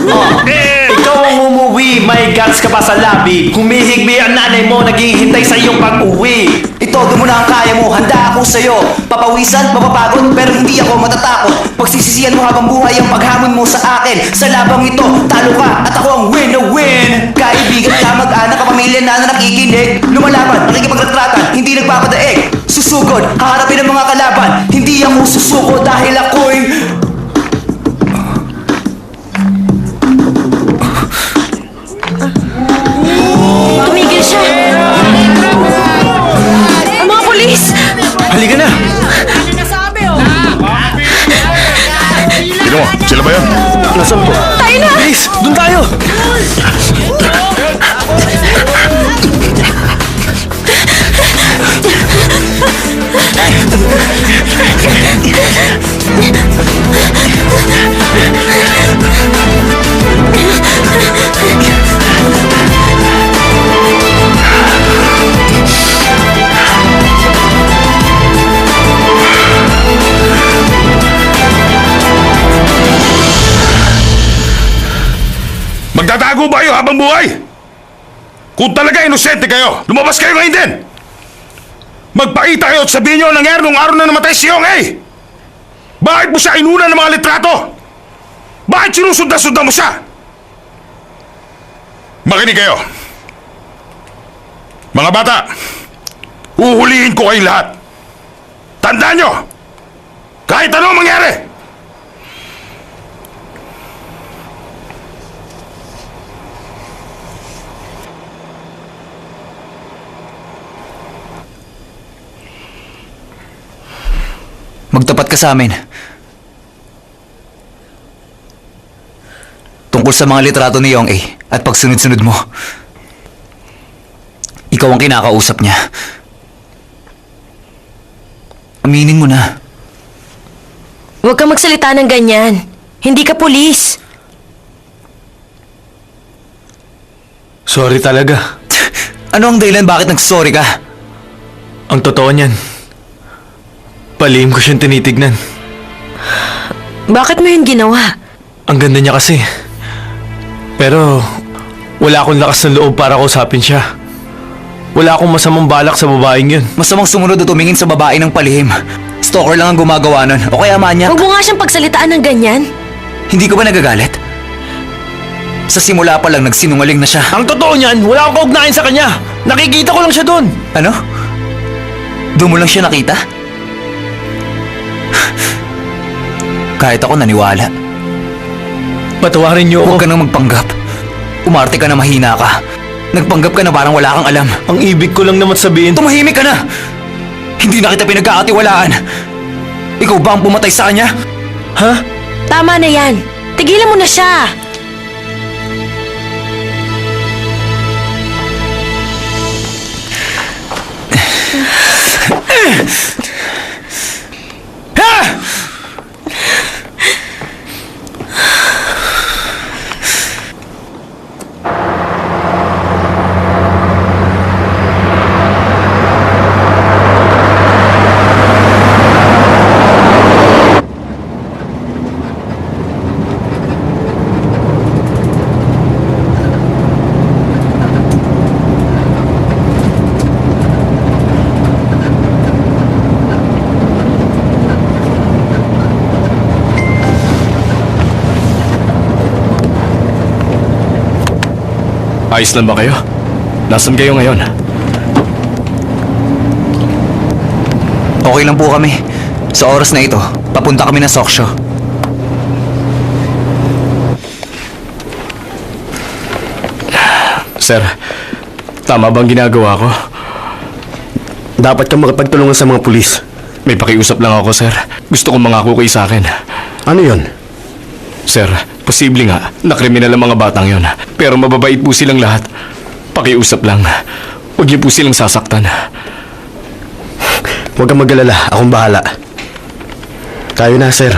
Ikaw ang umuwi, may guts ka pa sa labi. Humihigbi ang nanay mo, naghihintay sa iyong pag-uwi. Itodo mo na ang kaya mo, handa ako sa'yo. Papawisan, mapapagod, pero hindi ako matatakot. Pagsisisihan mo habang buhay ang paghamon mo sa akin. Sa labang ito, talo ka at ako ang win-na-win. Kaibigan ka, mag-anak, kapamilya na nakikinig. Lumalaban, nakikipagretratan, hindi nagpapadaig. Susugod, haharapin ang mga kalaban. Hindi ako susuko dahil ako'y... Tumigil siya! Ang mga polis! Halika na! Magtatago ba kayo habang buhay? Kung talaga inosente kayo, lumabas kayo ngayon din! Magpakita kayo at sabihin nyo ang nangyari nung araw na namatay si Yong A! Bakit mo siya inuna ng mga litrato? Bakit sinusunda-sunda mo siya? Makinig kayo. Mga bata, uhulihin ko kayong lahat. Tandaan nyo, kahit ano ang mangyari. Magtapat ka sa amin. Tungkol sa mga litrato ni Yong A at pagsunod-sunod mo. Ikaw ang kinakausap niya. Aminin mo na. Huwag kang magsalita ng ganyan. Hindi ka pulis. Sorry talaga. Ano ang dahilan bakit nagsorry ka? Ang totoo niyan, palihim ko siyang tinitignan. Bakit mo yun ginawa? Ang ganda niya kasi. Pero wala akong lakas ng loob para kausapin siya. Wala akong masamang balak sa babaeng yun. Masamang sumunod at tumingin sa babae ng palihim. Stalker lang ang gumagawa nun. O kaya manyak. Huwag mo nga siyang pagsalitaan ng ganyan. Hindi ka ba nagagalit? Sa simula pa lang nagsinungaling na siya. Ang totoo niyan, wala akong kaugnayan sa kanya. Nakikita ko lang siya doon. Ano? Doon mo lang siya nakita? Kahit ako naniwala. Patawarin niyo Huwag ako. ka nang magpanggap. Umarte ka na mahina ka. Nagpanggap ka na parang wala kang alam. Ang ibig ko lang naman sabihin, Tumahimik ka na! Hindi na kita pinagkakatiwalaan. Ikaw ba ang pumatay sa kanya? ha? Tama na yan. Tigilan mo na siya. Ayos lang ba kayo? Nasaan kayo ngayon? Okay lang po kami. Sa oras na ito, papunta kami ng Soksyo. Sir, tama bang ginagawa ko? Dapat kang makapagtulungan sa mga pulis. May pakiusap lang ako, sir. Gusto kong mangako kayo sa akin. Ano yon? Sir, posible nga na kriminal ang mga batang yon. Pero mababait po silang lahat. Pakiusap lang. Huwag niyo po silang sasaktan. Huwag kang mag-alala. Akong bahala. Tayo na, sir.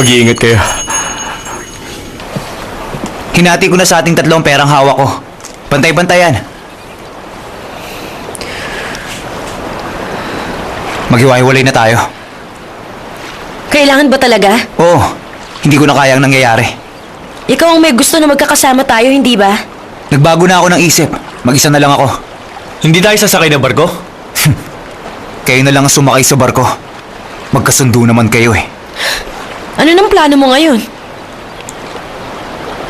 Mag-iingat kayo. Hinati ko na sa ating tatlong perang hawak ko. Pantay-pantayan. Maghiwa-hiwalay na tayo. Kailangan ba talaga? Oo, hindi ko na kayang nangyayari. Ikaw ang may gusto na magkakasama tayo, hindi ba? Nagbago na ako ng isip. Mag-isa na lang ako. Hindi tayo sasakay ng barko? Kayo na lang ang sumakay sa barko. Magkasundo naman kayo eh. Ano nang plano mo ngayon?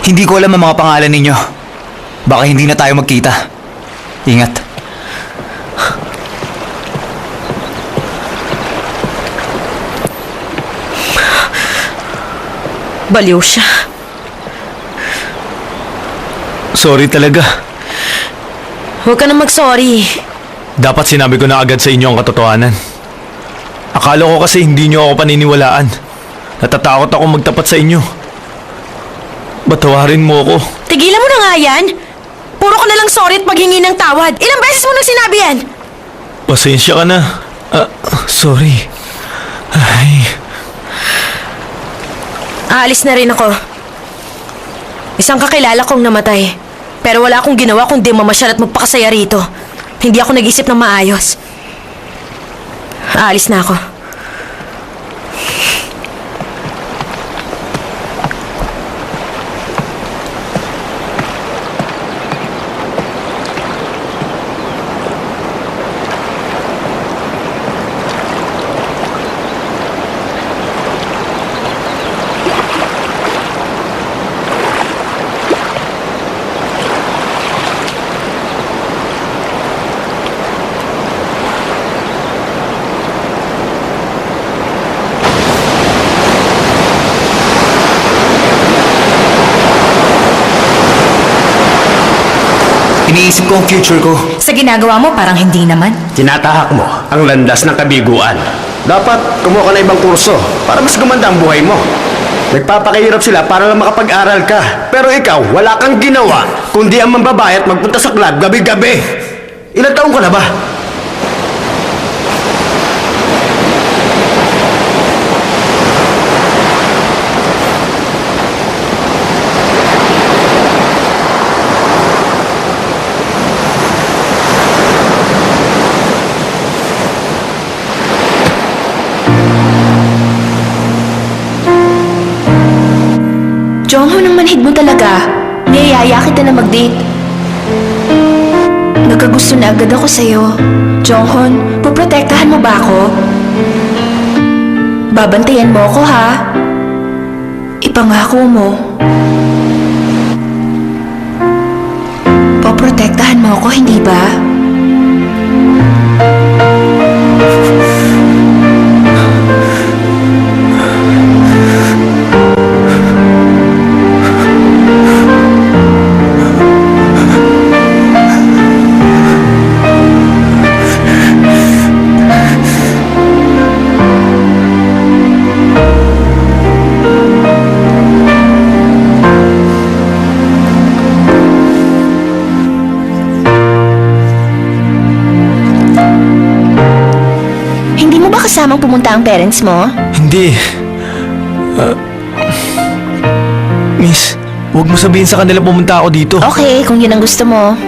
Hindi ko alam ang mga pangalan ninyo. Baka hindi na tayo magkita. Ingat. Baliw siya. Sorry talaga. Huwag ka na mag-sorry. Dapat sinabi ko na agad sa inyo ang katotohanan. Akala ko kasi hindi niyo ako paniniwalaan. Natatakot ako magtapat sa inyo. Batawarin mo ako. Tigilan mo na nga yan. Puro ka na lang sorry at maghingi ng tawad. Ilang beses mo nang sinabi yan? Pasensya ka na. Sorry. Ay. Aalis na rin ako. Isang kakilala kong namatay. Pero wala akong ginawa kundi mamasyal at magpakasaya rito. Hindi ako nag-isip ng maayos. Aalis na ako. Iniisip ko ang future ko. Sa ginagawa mo, parang hindi naman. Tinatahak mo ang landas ng kabiguan. Dapat kumuha ka na ibang kurso para mas gumanda ang buhay mo. Nagpapakahirap sila para lang makapag-aral ka. Pero ikaw, wala kang ginawa kundi ang mambabae at magpunta sa club gabi-gabi. Ilang taong ka na ba? Jongho, nang manhid mo talaga. Niyayaya kita na mag-date. Nagkagusto na agad ako sa'yo. Jonghon, poprotektahan mo ba ako? Babantayan mo ako, ha? Ipangako mo. Poprotektahan mo ako, hindi ba? Kasamang pumunta ang parents mo? Hindi. Miss, huwag mo sabihin sa kanila pumunta ako dito. Okay, kung yun ang gusto mo.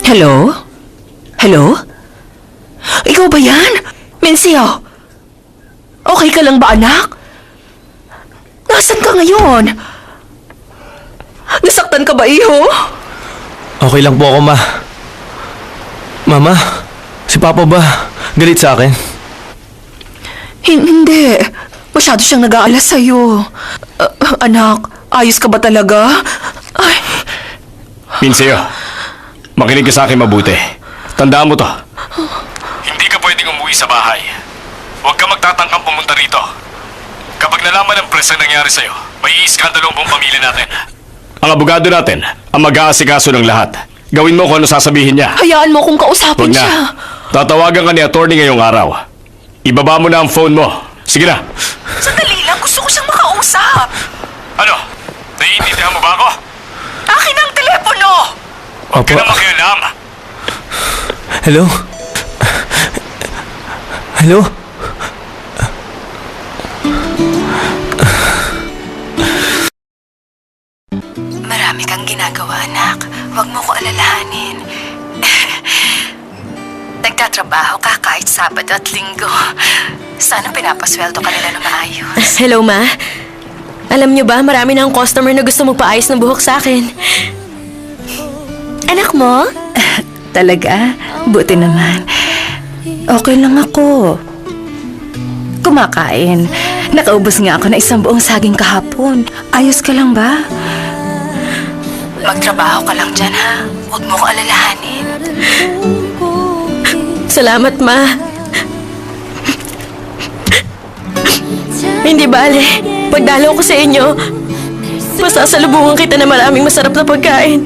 Hello? Hello? Ikaw ba yan? Mensio? Okay ka lang ba, anak? Nasaan ka ngayon? Nasaktan ka ba, iho? Okay lang po ako, ma. Mama, si Papa ba galit sa akin? Hindi. Masyado siyang nag-aalas sa'yo. Anak, ayos ka ba talaga? Ay, Pinseo, makinig ka sa akin mabuti. Tandaan mo to. Hindi ka pwedeng umuwi sa bahay. Huwag ka magtatangkang pumunta rito. Kapag nalaman ng press ang nangyari sa'yo, may iiskandalo ang buong pamilya natin. Ang abogado natin ang mag-aasikaso ng lahat. Gawin mo kung ano sasabihin niya. hayaan mo kung kausapin Huwag siya. na. Tatawagan ka ni attorney ngayong araw. Ibaba mo na ang phone mo. Sige na. Sandali lang, gusto ko siyang makausap. Ano? Naiintindihan mo ba ako? Akin ang telepono! Huwag ka na makialam. Hello? Hello? Marami kang ginagawa, anak. Huwag mo ko alalahanin. Nagtatrabaho ka kahit Sabado at Linggo. Sana pinapasweldo ka nila na maayos. Hello, Ma. Alam niyo ba, marami na ang customer na gusto magpaayos ng buhok sa akin. Anak mo? Talaga? Buti naman. Okay lang ako. Kumakain. Nakaubos nga ako na isang buong saging kahapon. Ayos ka lang ba? Magtrabaho ka lang dyan, ha? Huwag mo ko alalahanin. Salamat, Ma. Hindi bale. Pagdalaw ko sa inyo, masasalubungan kita na maraming masarap na pagkain.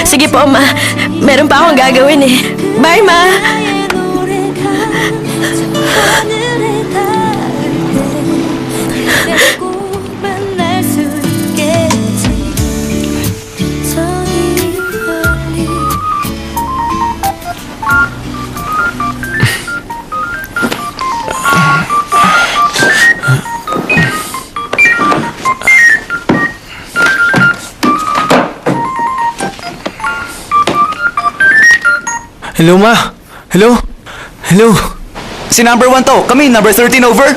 Sige po, Ma. Meron pa akong gagawin eh. Bye, Ma! Hello, ma? Hello? Hello? Si number 1 to. Kami, number 13 over.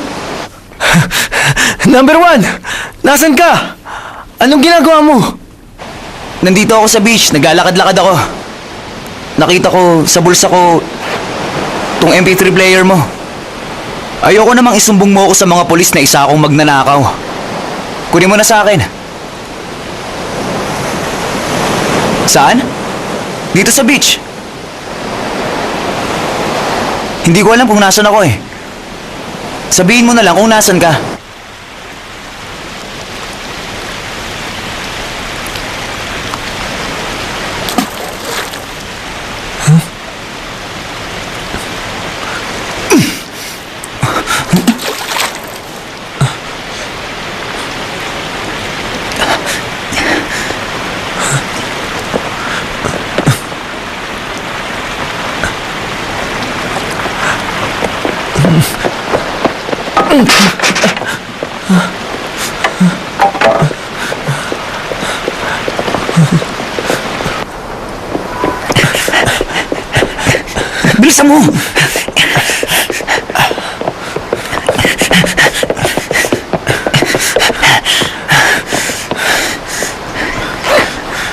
Number 1! Nasaan ka? Anong ginagawa mo? Nandito ako sa beach. Naglalakad-lakad ako. nakita ko sa bulsa ko tong MP3 player mo. Ayoko namang isumbong mo ako sa mga polis na isa akong magnanakaw. Kunin mo na sa akin. Saan? Dito sa beach. Hindi ko alam kung nasan ako eh. Sabihin mo na lang kung nasan ka. Bilisan mo!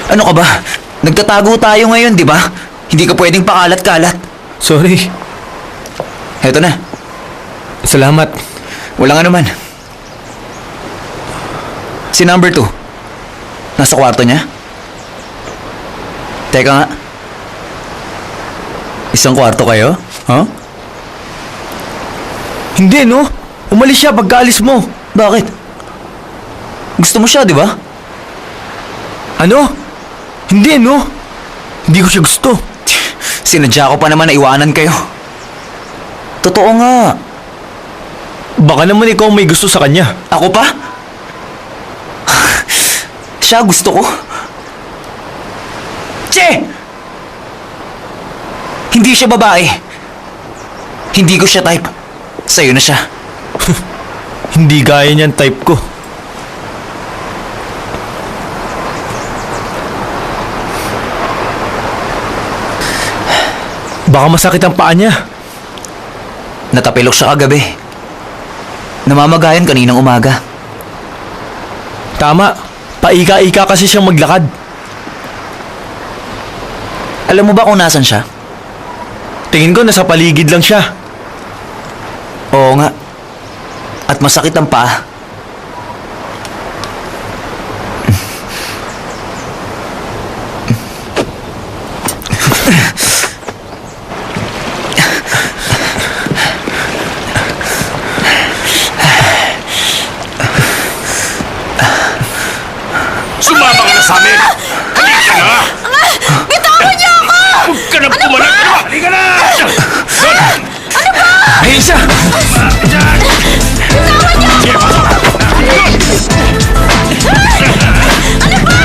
Ano ka ba? Nagtatago tayo ngayon, di ba? Hindi ka pwedeng pakalat-kalat. Sorry. Heto na. Salamat. Walang anuman. Si number 2. Nasa kwarto niya? Teka nga. Isang kwarto kayo? Huh? Hindi, no? Umalis siya pagkaalis mo. Bakit? Gusto mo siya, di ba? Ano? Hindi, no? Hindi ko siya gusto. Sinadya ko pa naman na iwanan kayo. Totoo nga. Baka naman ikaw may gusto sa kanya. Ako pa? Siya gusto ko. Che! Hindi siya babae. Hindi ko siya type. Sa'yo na siya. Hindi gaya niyan type ko. Baka masakit ang paa niya. Natapilok siya kagabi. Namamagayan kaninang umaga. Tama. Paika-ika kasi siyang maglakad. Alam mo ba kung nasan siya? Tingin ko nasa paligid lang siya. Oo nga. At masakit ang paa. Sumama ka na sa amin! Halika na! Bitawan niyo ako! Huwag ka na pumalag! Halika na! Ano ba? Ayun siya! Bitawan niyo ako! Ano ba?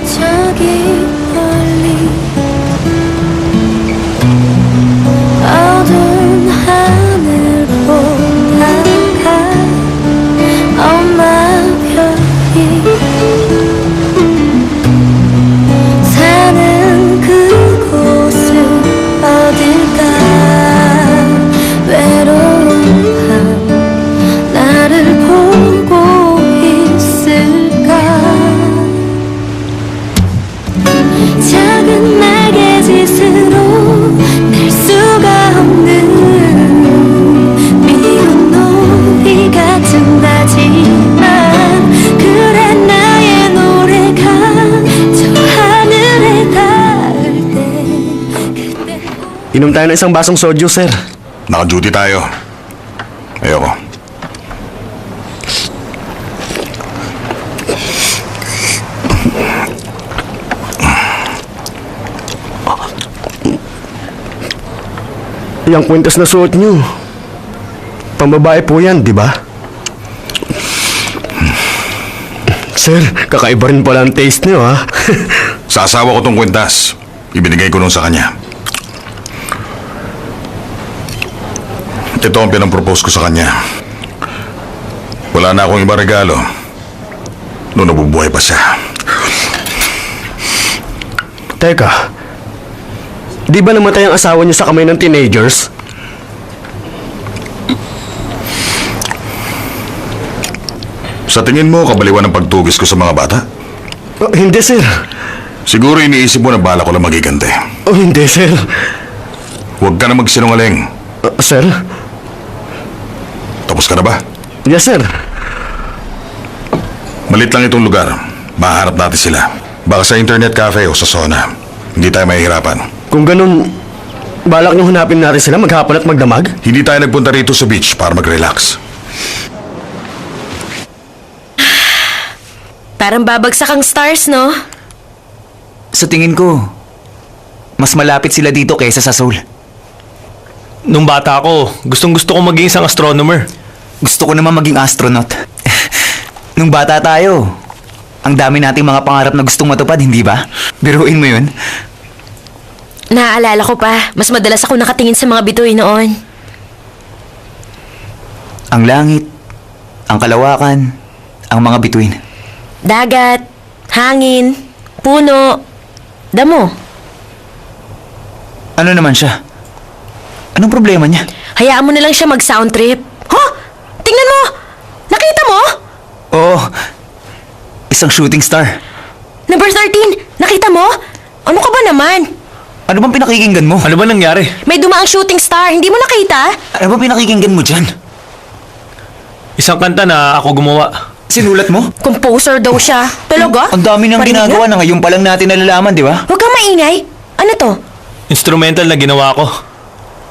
저기 멀리 어두운 하늘 보다가 엄마 별이 사는 그곳은 어딜까 외로운 밤 나를 보고 있을까 작은 날개짓으로 날 수가 없는 미운 놀이 같은 나지만 그래 나의 노래가 저 하늘에 닿을 때 그때 Inom tayo ng isang basong soju, sir. Naka-duty tayo. Ayoko. Yung kwintas na suot nyo, pambabae po yan, di ba? Sir, kakaiba rin pala ang taste niyo, ha? Sa asawa ko tong kwintas. Ibinigay ko nun sa kanya. Ito ang pinang-propose ko sa kanya. Wala na akong ibang regalo. Noong nabubuhay pa siya. Teka, di ba namatay ang asawa niyo sa kamay ng teenagers? Sa tingin mo, kabaliwan ang pagtugis ko sa mga bata? Oh, hindi, sir. Siguro iniisip mo na bala ko lang magigante. Oh, hindi, sir. Huwag ka na magsinungaling. Sir? Tapos ka na ba? Yes, sir. Malit lang itong lugar. Maharap natin sila. Baka sa internet cafe o sa sauna. Hindi tayo mahihirapan. Kung ganun, balak niyo hanapin natin sila maghapon at magdamag? Hindi tayo nagpunta rito sa beach para mag-relax. Parang babagsak ang stars, no? Sa tingin ko, mas malapit sila dito kaysa sa Seoul. Nung bata ako, gustong-gusto ko maging isang astronomer. Gusto ko naman maging astronaut. Nung bata tayo, ang dami nating mga pangarap na gustong matupad, hindi ba? Biruin mo yun. Naaalala ko pa, mas madalas ako nakatingin sa mga bituin noon. Ang langit, ang kalawakan, ang mga bituin. Dagat, hangin, puno, damo. Ano naman siya? Anong problema niya? Hayaan mo na lang siya mag-sound trip. Huh? Tingnan mo! Nakita mo? Oo, isang shooting star. Number 13, nakita mo? Ano ka ba naman? Ano bang pinakikinggan mo? Ano ba nangyari? May dumaang shooting star, hindi mo nakita? Ano bang pinakikinggan mo dyan? Isang kanta na ako gumawa. Sinulat mo? Composer daw siya. Talaga? Ang dami nang Parinig ginagawa na? na ngayon pa lang natin nalalaman, di ba? Huwag kang maingay. Ano to? Instrumental na ginawa ko.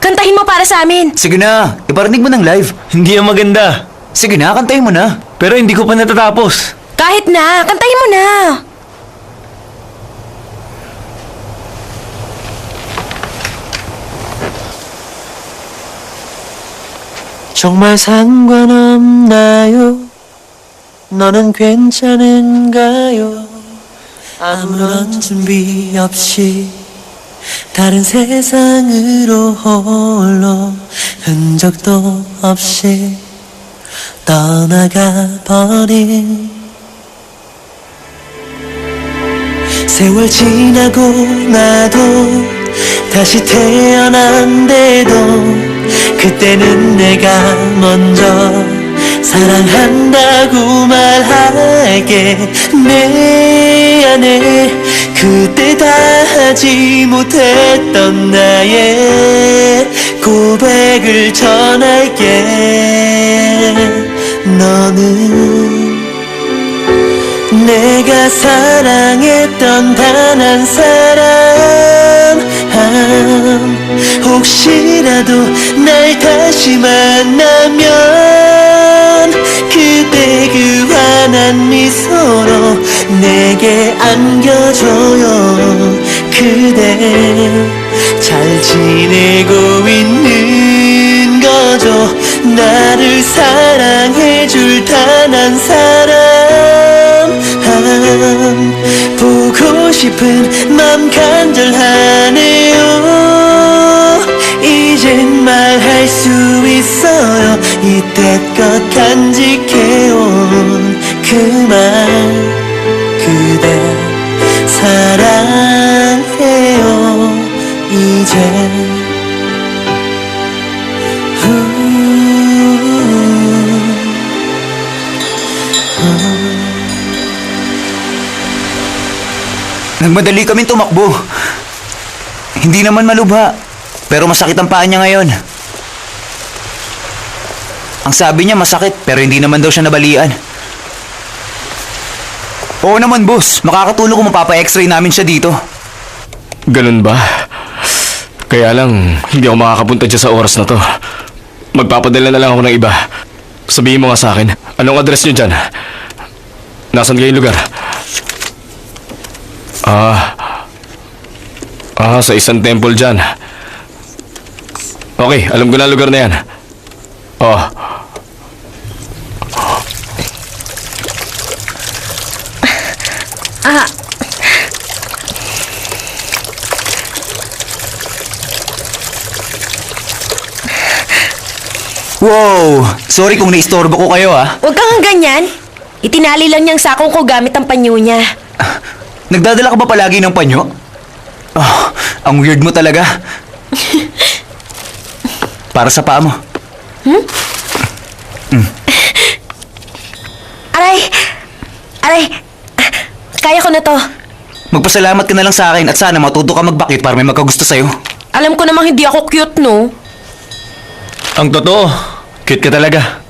Kantahin mo para sa amin. Sige na, iparinig mo ng live. Hindi ang maganda. Sige na, kantahin mo na. Pero hindi ko pa natatapos. Kahit na, kantahin mo na. 정말 상관없나요? 너는 괜찮은가요? 아무런 준비 없이 다른 세상으로 홀로 흔적도 없이 떠나가 버린 세월 지나고 나도 다시 태어난데도 그때는 내가 먼저 사랑한다고 말하게 내 안에 그때 다 하지 못했던 나의 고백을 전할게 너는 내가 사랑했던 단 한 사람 혹시라도 날 다시 만나면 그대 그 환한 미소로 내게 안겨줘요 그대 잘 지내고 있는 거죠 나를 사랑해줄 단 한 사람 보고 싶은 맘 간절하네요 이젠 말할 수 있어요 이때껏 간직해온 그 말 그대 사랑해요 이제 Nagmadali kaming tumakbo. Hindi naman malubha, pero masakit ang paa niya ngayon. Ang sabi niya masakit, pero hindi naman daw siya nabalian. Oo naman, boss. Makakatulong kung mapapa-x-ray namin siya dito. Ganun ba? Kaya lang, hindi ako makakapunta dyan sa oras na to. Magpapadala na lang ako ng iba. Sabihin mo nga sa akin, anong address niyo dyan? Nasaan kayo yung lugar? Sa isang temple dyan. Okay, alam ko na ang lugar na yan. Oh. Ah, Wow! Sorry kung naistorbo ko kayo huwag kang ganyan. Itinali lang niyang sakong ko gamit ang panyo niya. Nagdadala ka ba palagi ng panyo? Ang weird mo talaga. Para sa paa mo. Aray! Aray! Kaya ko na to. Magpasalamat ka na lang sa akin at sana matuto ka magbakit para may magkagusto sa'yo. Alam ko namang hindi ako cute, no? Ang totoo, cute ka talaga.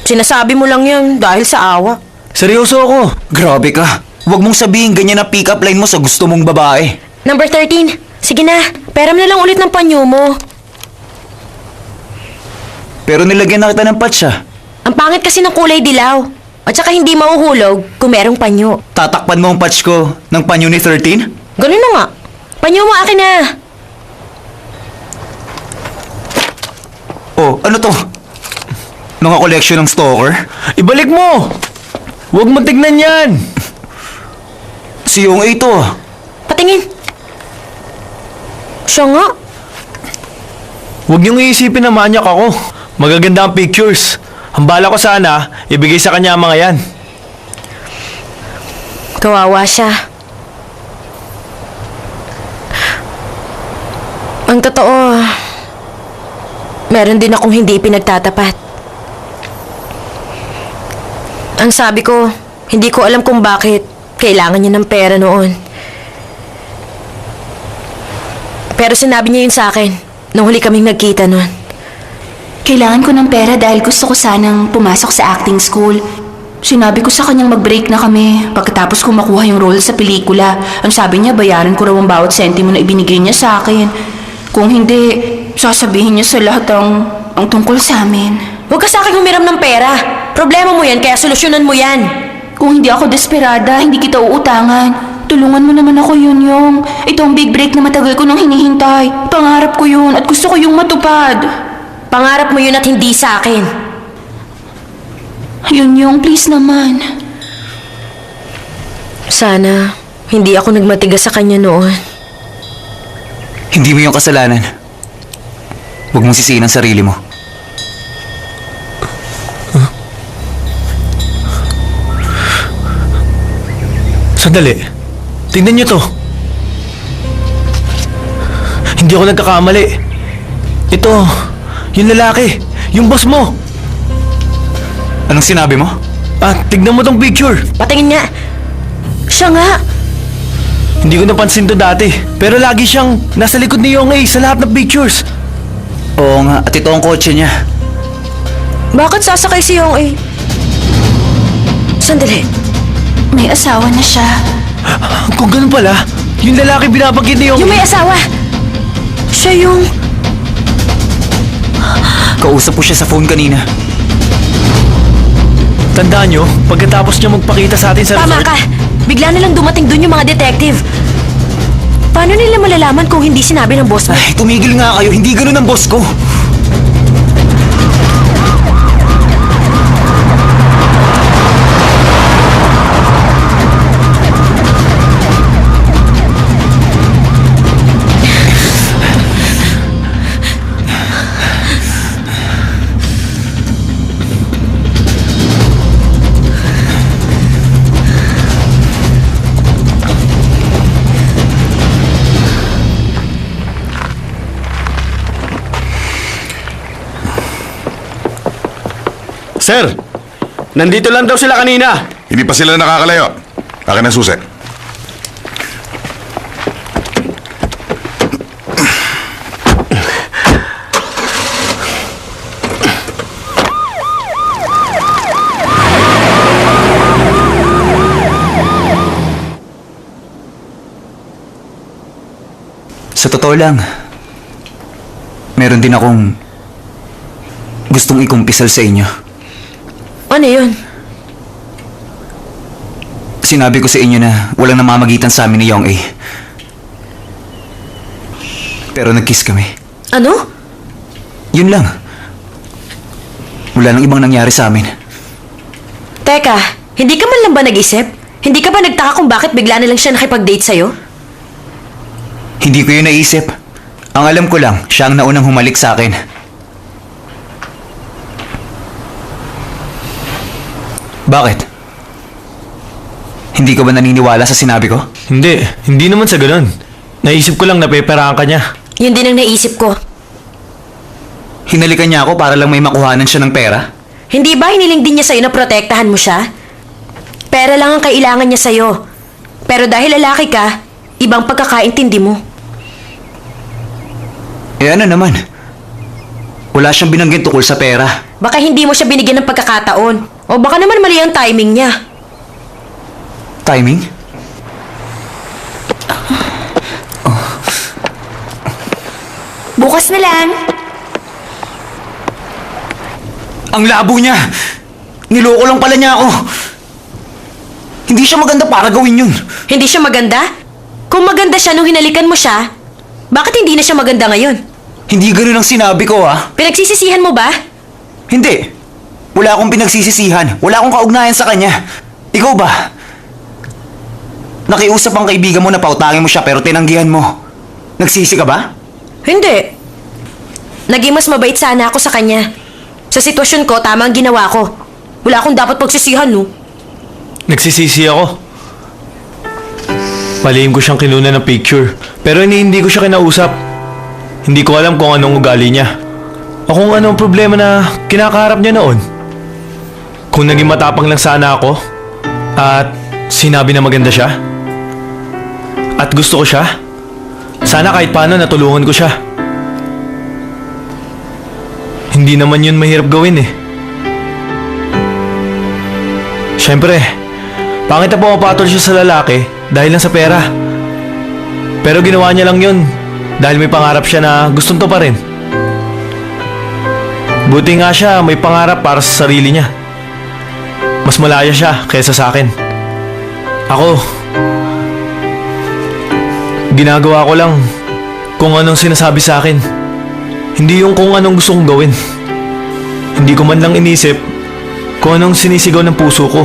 Sinasabi mo lang yan dahil sa awa. Seryoso ako. Grabe ka. Huwag mong sabihin ganyan ang pick-up line mo sa gusto mong babae. Number 13. Sige na, peram na lang ulit ng panyo mo. Pero nilagyan na kita ng patch Ang pangit kasi ng kulay dilaw. At saka hindi mauhulog kung merong panyo. Tatakpan mo ang patch ko ng panyo ni 13? Ganun na nga. Panyo mo akin na. Oh, ano to? Mga collection ng stalker? Ibalik mo! Huwag mo tignan yan! Si Yung A to. Patingin. Siya nga. Huwag niyong iisipin na manyak ako. Magaganda ang pictures. Ang bala ko sana, ibigay sa kanya ang mga yan. Kawawa siya. Ang totoo, meron din akong hindi pinagtatapat. Ang sabi ko, hindi ko alam kung bakit kailangan niya ng pera noon. Pero sinabi niya yun sa akin nung huli kaming nagkita noon. Kailangan ko ng pera dahil gusto ko sanang pumasok sa acting school. Sinabi ko sa kanyang mag-break na kami pagkatapos ko makuha yung role sa pelikula. Ang sabi niya, bayaran ko raw ang bawat sentimo na ibinigay niya sa akin. Kung hindi, sasabihin niya sa lahat ang tungkol sa amin. Huwag ka sa akin humiram ng pera. Problema mo yan, kaya solusyonan mo yan. Kung hindi ako desperada, hindi kita uutangan. Tulungan mo naman ako, Yunyong. Ito ang big break na matagal ko nang hinihintay. Pangarap ko yun at gusto ko yung matupad. Pangarap mo yun at hindi sa akin. Yunyong, please naman. Sana hindi ako nagmatigas sa kanya noon. Hindi mo yung kasalanan. Huwag mong sisihin ang sarili mo. Sandali. Tingnan niyo to. Hindi ako nagkakamali. Ito, yung lalaki. Yung boss mo. Anong sinabi mo? Tignan mo tong picture. Patingin nga. Siya nga. Hindi ko napansin to dati. Pero lagi siyang nasa likod ni Yong A sa lahat ng pictures. Oo nga, at ito ang kotse niya. Bakit sasakay si Yong A? Sandali. May asawa na siya. Kung ganun pala, yung lalaki binabanggit ni Yong A. Yung may asawa. Siya yung... Kausap ko siya sa phone kanina. Tandaan nyo, pagkatapos niya magpakita sa atin sa Tama resort... ka. Bigla na lang dumating dun yung mga detective. Paano nila malalaman kung hindi sinabi ng boss mo? Ay, tumigil nga kayo. Hindi ganun ang boss ko. Sir, nandito lang daw sila kanina. Hindi pa sila nakakalayo. Akin ang susi. Sa totoo lang, meron din akong gustong ikumpisal sa inyo. Ano yun? Sinabi ko sa inyo na walang namamagitan sa amin ni Yong A. Pero nag-kiss kami. Ano? Yun lang. Wala nang ibang nangyari sa amin. Teka, hindi ka man lang ba nag-isip? Hindi ka ba nagtaka kung bakit bigla na lang siya nakipag-date sa'yo? Hindi ko yun naisip. Ang alam ko lang, siya ang naunang humalik sa akin. Bakit? Hindi ka ba naniniwala sa sinabi ko? Hindi naman sa ganun. Naisip ko lang na peperahan ka niya. Yun din ang naisip ko. Hinalikan niya ako para lang may makuhanan siya ng pera? Hindi ba hiniling din niya sa'yo na protektahan mo siya? Pera lang ang kailangan niya sa'yo. Pero dahil lalaki ka, ibang pagkakaintindi mo. Eh ano naman? Wala siyang binanggit tukol sa pera. Baka hindi mo siya binigyan ng pagkakataon. O baka naman mali ang timing niya. Timing? Bukas na lang. Ang labo niya! Niloko lang pala niya ako! Hindi siya maganda para gawin yun! Hindi siya maganda? Kung maganda siya nung hinalikan mo siya, bakit hindi na siya maganda ngayon? Hindi ganun ang sinabi ko, ha? Pinagsisisihan mo ba? Hindi! Wala akong pinagsisisihan. Wala akong kaugnayan sa kanya. Ikaw ba? Nakiusap ang kaibigan mo na pautangin mo siya pero tinanggihan mo. Nagsisi ka ba? Hindi. Naging mas mabait sana ako sa kanya. Sa sitwasyon ko, tama ang ginawa ko. Wala akong dapat pagsisihan, no? Nagsisisi ako. Palihim ko siyang kinuna ng picture. Pero hindi ko siya kinausap. Hindi ko alam kung anong ugali niya. O kung anong problema na kinakaharap niya noon. Kung naging matapang lang sana ako at sinabi na maganda siya at gusto ko siya, sana kahit paano natulungan ko siya. Hindi naman yun mahirap gawin eh. Siyempre, pangit na pumapatol siya sa lalaki dahil lang sa pera. Pero ginawa niya lang yun dahil may pangarap siya na gustong to pa rin. Buti nga siya may pangarap para sa sarili niya. Mas malaya siya kaysa sa akin. Ako, ginagawa ko lang kung anong sinasabi sa akin. Hindi yung kung anong gusto kong gawin. Hindi ko man lang inisip kung anong sinisigaw ng puso ko.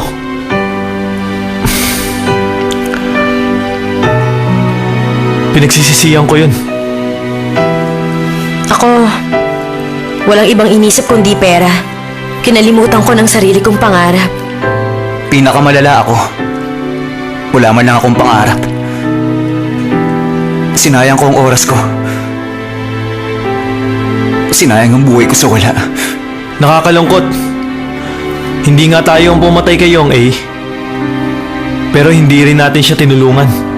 Pinagsisisihan ko yun. Ako, walang ibang inisip kundi pera. Kinalimutan ko ng sarili kong pangarap. Pinakamalala ako. Wala man lang akong pangarap. Sinayang ko ang oras ko. Sinayang ang buhay ko sa wala. Nakakalungkot. Hindi nga tayo ang pumatay kay Yong A. Pero hindi rin natin siya tinulungan.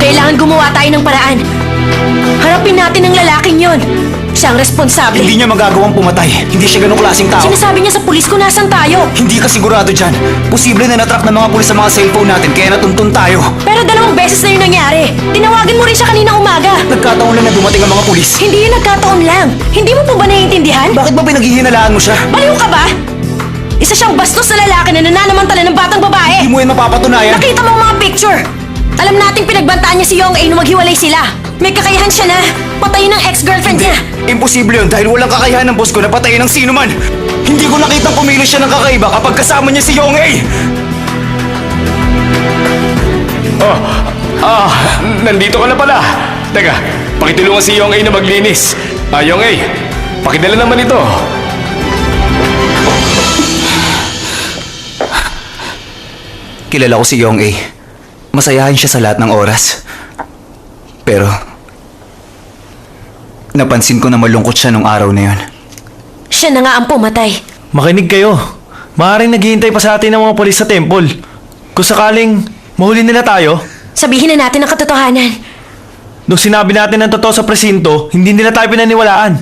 Kailangan gumawa tayo ng paraan. Harapin natin ang lalaking yon. Siya ang responsable. Hindi niya magagawang pumatay. Hindi siya ganong klaseng tao. Sinasabi niya sa pulis kung nasan tayo. Hindi ka sigurado dyan. Posible na natrack ng mga pulis sa mga cellphone natin kaya natuntun tayo. Pero 2 beses na yun nangyari. Tinawagan mo rin siya kanina umaga. Nagkataon lang na dumating ang mga pulis. Hindi yun nagkataon lang. Hindi mo po ba naiintindihan? Bakit ba pinaghihinalaan mo siya? Baliw ka ba? Isa siyang bastos na lalaki na nananamantala ng batang babae. Hindi mo yan mapapatunayan. Nakita mo ang mga picture. Alam nating pinagbantaan niya si Yong A nung maghiwalay sila. May kakayahan siya na patayin ang ex-girlfriend niya. Imposible yun dahil walang kakayahan ng boss ko na patayin ng sino man. Hindi ko nakitang kumilos siya ng kakaiba kapag kasama niya si Yong A. Nandito ka na pala. Teka, pakitulungan si Yong A na maglinis. Yong A, pakidala naman ito. Kilala ko si Yong A. Masayahin siya sa lahat ng oras. Pero, napansin ko na malungkot siya nung araw na yun. Siya na nga ang pumatay. Makinig kayo. Maaaring naghihintay pa sa atin ng mga polis sa temple. Kung sakaling mahuli nila tayo, Sabihin na natin ang katotohanan. nung sinabi natin ang totoo sa presinto, hindi nila tayo pinaniwalaan.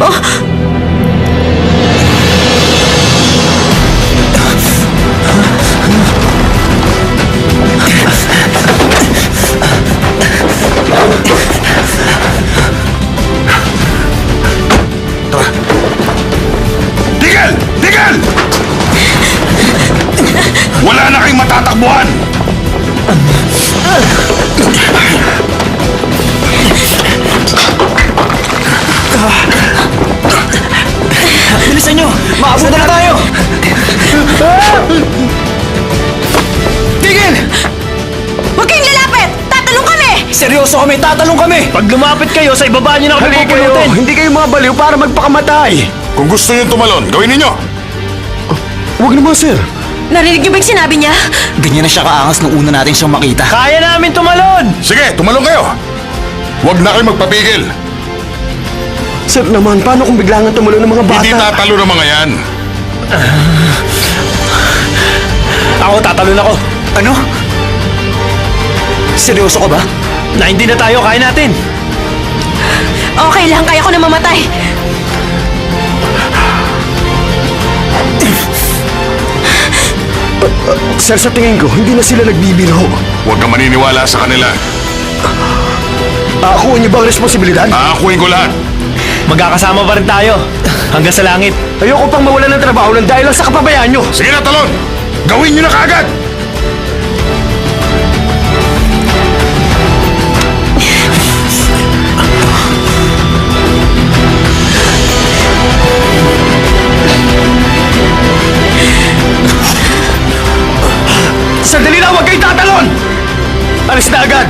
Oh! Wala na kayong matatakbuhan! Bilisan nyo! Maabot na tayo! Tigil! Huwag kayong lalapit! Tatalong kami! Seryoso kami, tatalong kami! Pag lumapit kayo, sa ibaba nyo na kami Halika kayo, pupulutin. hindi kayo mga baliw para magpakamatay. Kung gusto nyo tumalon, gawin ninyo! Huwag naman, sir. Narinig niyo ba yung sinabi niya? Ganyan na siya kaangas nung una natin siyang makita. Kaya namin tumalon! Sige, tumalon kayo! Huwag na kayo magpapigil! Sir naman, paano kung bigla nga tumulo ng mga bata? Hindi tatalo ng mga yan! Ako, tatalon ako. Ano? Seryoso ka ba? Na hindi na tayo, kaya natin. Okay lang, kaya ko na mamatay. Sir, sa tingin ko, hindi na sila nagbibiro. Huwag kang maniniwala sa kanila. Aakuin niyo ba ang responsibilidad? Aakuin ko lahat. Magkakasama pa rin tayo. Hanggang sa langit. Ayoko pang mawalan ng trabaho lang dahil lang sa kapabayaan niyo. Sige na, talon! Gawin nyo na kaagad! Sandali lang, huwag kayo tatalon! Alis na agad!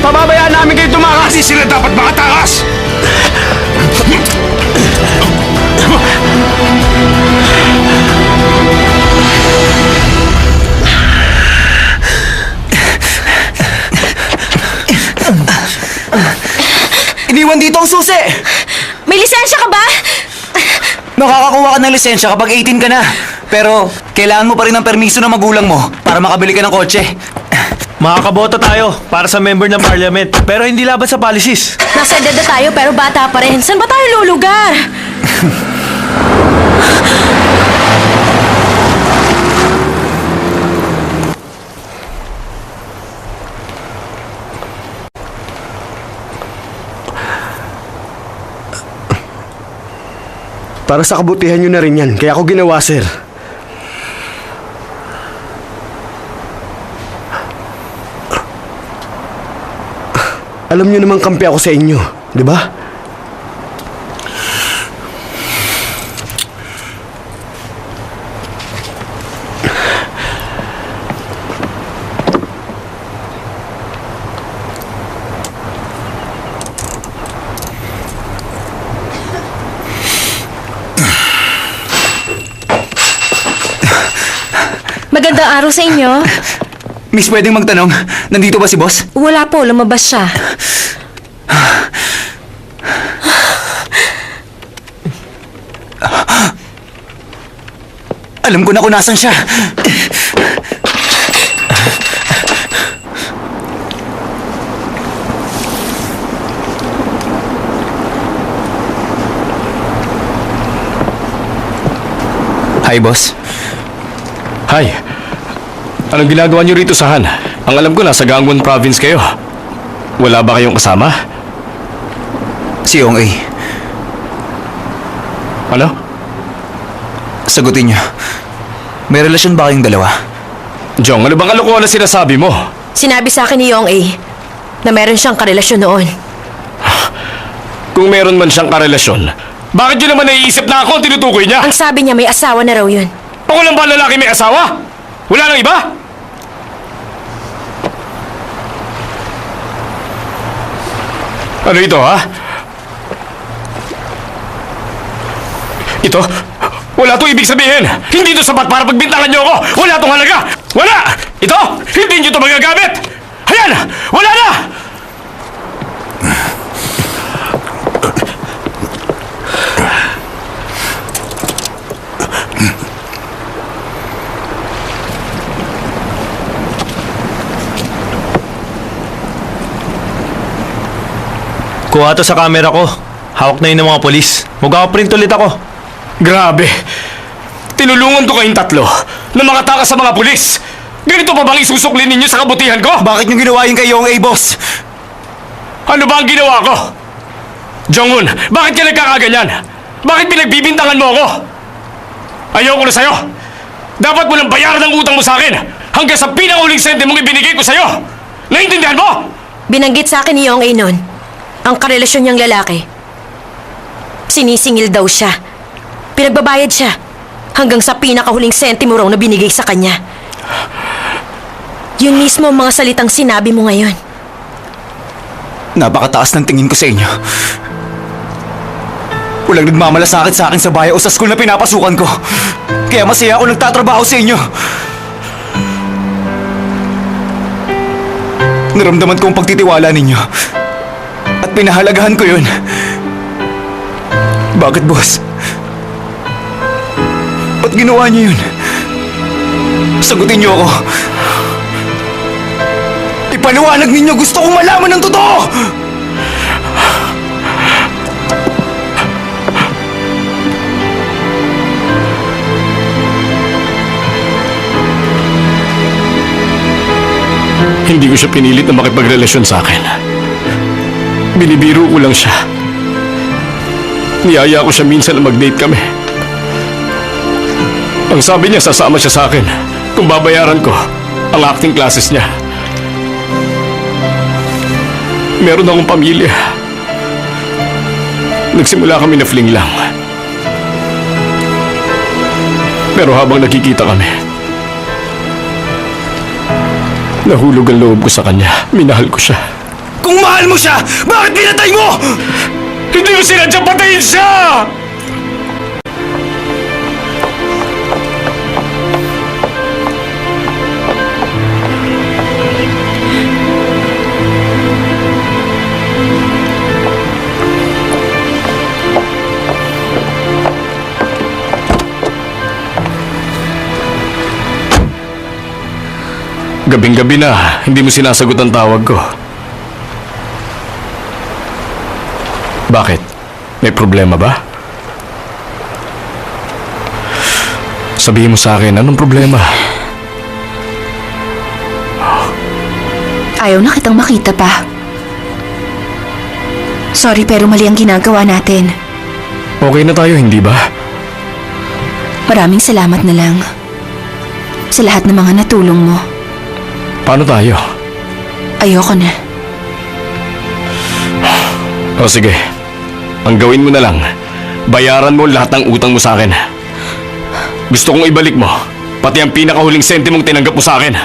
Pababayaan namin kayo tumakas! Kasi sila dapat makatakas! Iniwan dito ang susi! May lisensya ka ba? Makakakuha ka ng lisensya kapag 18 ka na. Pero, kailangan mo pa rin ng permiso ng magulang mo para makabili ka ng kotse. Makakaboto tayo para sa member ng parliament. Pero hindi laban sa policies. Nasa edad na tayo pero bata pa rin. Saan ba tayo lulugar? Para sa kabutihan niyo na rin yan, kaya ako ginawa, sir. Alam niyo namang kampi ako sa inyo, di ba? Magandang araw sa inyo. Miss, pwedeng magtanong, nandito ba si boss? Wala po, lumabas siya. Alam ko na kung nasan siya. Hi, boss. Hi. Anong ginagawa niyo rito sa Han? Ang alam ko, nasa Gangwon Province kayo. Wala ba kayong kasama? Si Yong A. Ano? Sagutin niyo. May relasyon ba kayong dalawa? Jong, ano bang kalokohan na sinasabi mo? Sinabi sa akin ni Yong A na meron siyang karelasyon noon. Kung meron man siyang karelasyon, bakit yun naman naiisip na ako ang tinutukoy niya? Ang sabi niya may asawa na raw yun. Ako lang ba lalaki may asawa? Wala nang iba? Ano ito, ha? Ito? Wala to ibig sabihin! Hindi to sapat para pagbintangan niyo ako! Wala tong halaga! Wala! Ito! Hindi niyo to magagamit! Ayan! Wala na! Kuha to sa camera ko. Hawak na yun ng mga polis. Mag-print ulit ako. Grabe! Tinulungan ko kayong tatlo na makatakas sa mga pulis! Ganito pa bang isusuklin ninyo sa kabutihan ko? Bakit niyo ginawa yung kay Yong A, boss? Ano ba ang ginawa ko? Jong-un, bakit ka nagkakaganyan? Bakit pinagbibintangan mo ako? Ayoko na sa'yo! Dapat mo nang bayaran ang utang mo sa akin hanggang sa pinanguling sente mong ibinigay ko sa'yo! Naiintindihan mo? Binanggit sa akin ni Yong noon, ang karelasyon niyang lalaki. Sinisingil daw siya. Pinagbabayad siya hanggang sa pinakahuling sentimo raw na binigay sa kanya. Yun mismo ang mga salitang sinabi mo ngayon. Napakataas ng tingin ko sa inyo. Walang nagmamalasakit sa akin sa bahay o sa school na pinapasukan ko. Kaya masaya ako nagtatrabaho sa inyo. Naramdaman ko ang pagtitiwala ninyo. At pinahalagahan ko yun. Bakit, boss? Ba't ginawa niyo yun? Sagutin niyo ako. Ipaliwanag ninyo, gusto kong malaman ng totoo! Hindi ko siya pinilit na makipagrelasyon sa akin. Binibiro ko lang siya. Niyaya ko siya minsan na mag-date kami. Ang sabi niya, sasama siya sa akin kung babayaran ko ang acting classes niya. Meron akong pamilya. Nagsimula kami na fling lang. Pero habang nakikita kami, nahulog ang loob ko sa kanya. Minahal ko siya. Kung mahal mo siya, bakit pinatay mo? Hindi ko sinadyang patayin siya! Gabing-gabi na, hindi mo sinasagot ang tawag ko. Bakit? May problema ba? Sabihin mo sa akin, anong problema? Ayaw na kitang makita pa. Sorry pero mali ang ginagawa natin. Okay na tayo, hindi ba? Maraming salamat na lang sa lahat ng mga natulong mo. Paano tayo? Ayoko na. O sige, ang gawin mo na lang, bayaran mo lahat ng utang mo sa akin. Gusto kong ibalik mo, pati ang pinakahuling sentimong tinanggap mo sa akin.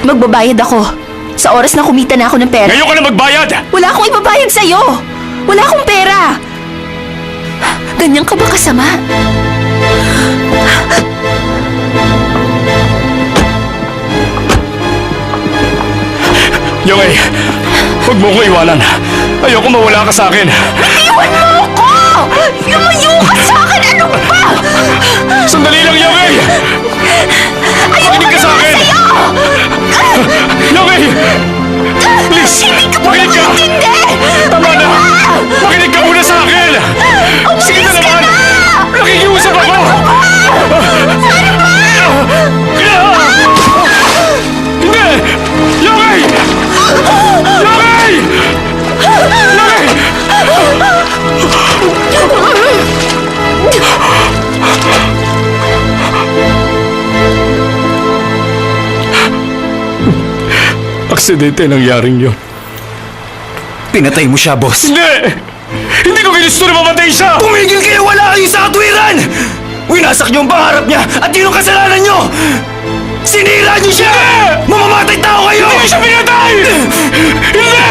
Magbabayad ako. Sa oras na kumita na ako ng pera. Ngayon ka na magbayad! Wala akong ibabayad sa'yo! Wala akong pera! Ganyan ka ba kasama? Yongay, huwag mo ko iwanan. Ayoko mawala ka sa akin. Iwan mo ako! Lumayo ka sa akin! Ano ba? Sandali lang, Yongay! Makinig ka sa akin! Yongay! Please! Hindi ka pa Makinig ka! makintindi! Tama na! Makinig ka muna sa akin! Sige na naman! Nakikiusap ako! Ano ba? Hindi! Yongay! Yongay! Yongay! Aksidente nangyaring yun. Pinatay mo siya, boss. Hindi! Hindi ko ginusto na mamatay siya! Tumigil kayo! Wala kayo sa katwiran! Winasak niyo ang pangarap niya at yun ang kasalanan niyo! Sinira niyo siya! Mamamatay tao kayo! Hindi ko siya pinatay! Hindi!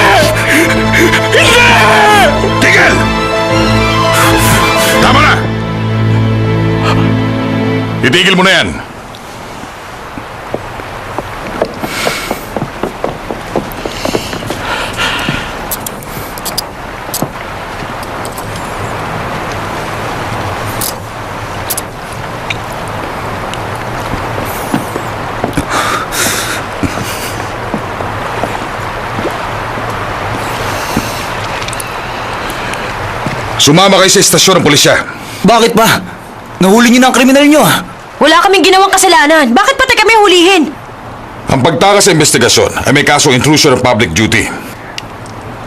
Hindi! Tigil! Tama na! Itigil mo na yan. Sumama kayo sa estasyon ng pulisya. Bakit ba? Nahuli niyo na ang kriminal niyo. Wala kaming ginawang kasalanan. Bakit pati kami hulihin? Ang pagtakas sa investigasyon ay may kasong intrusion of public duty.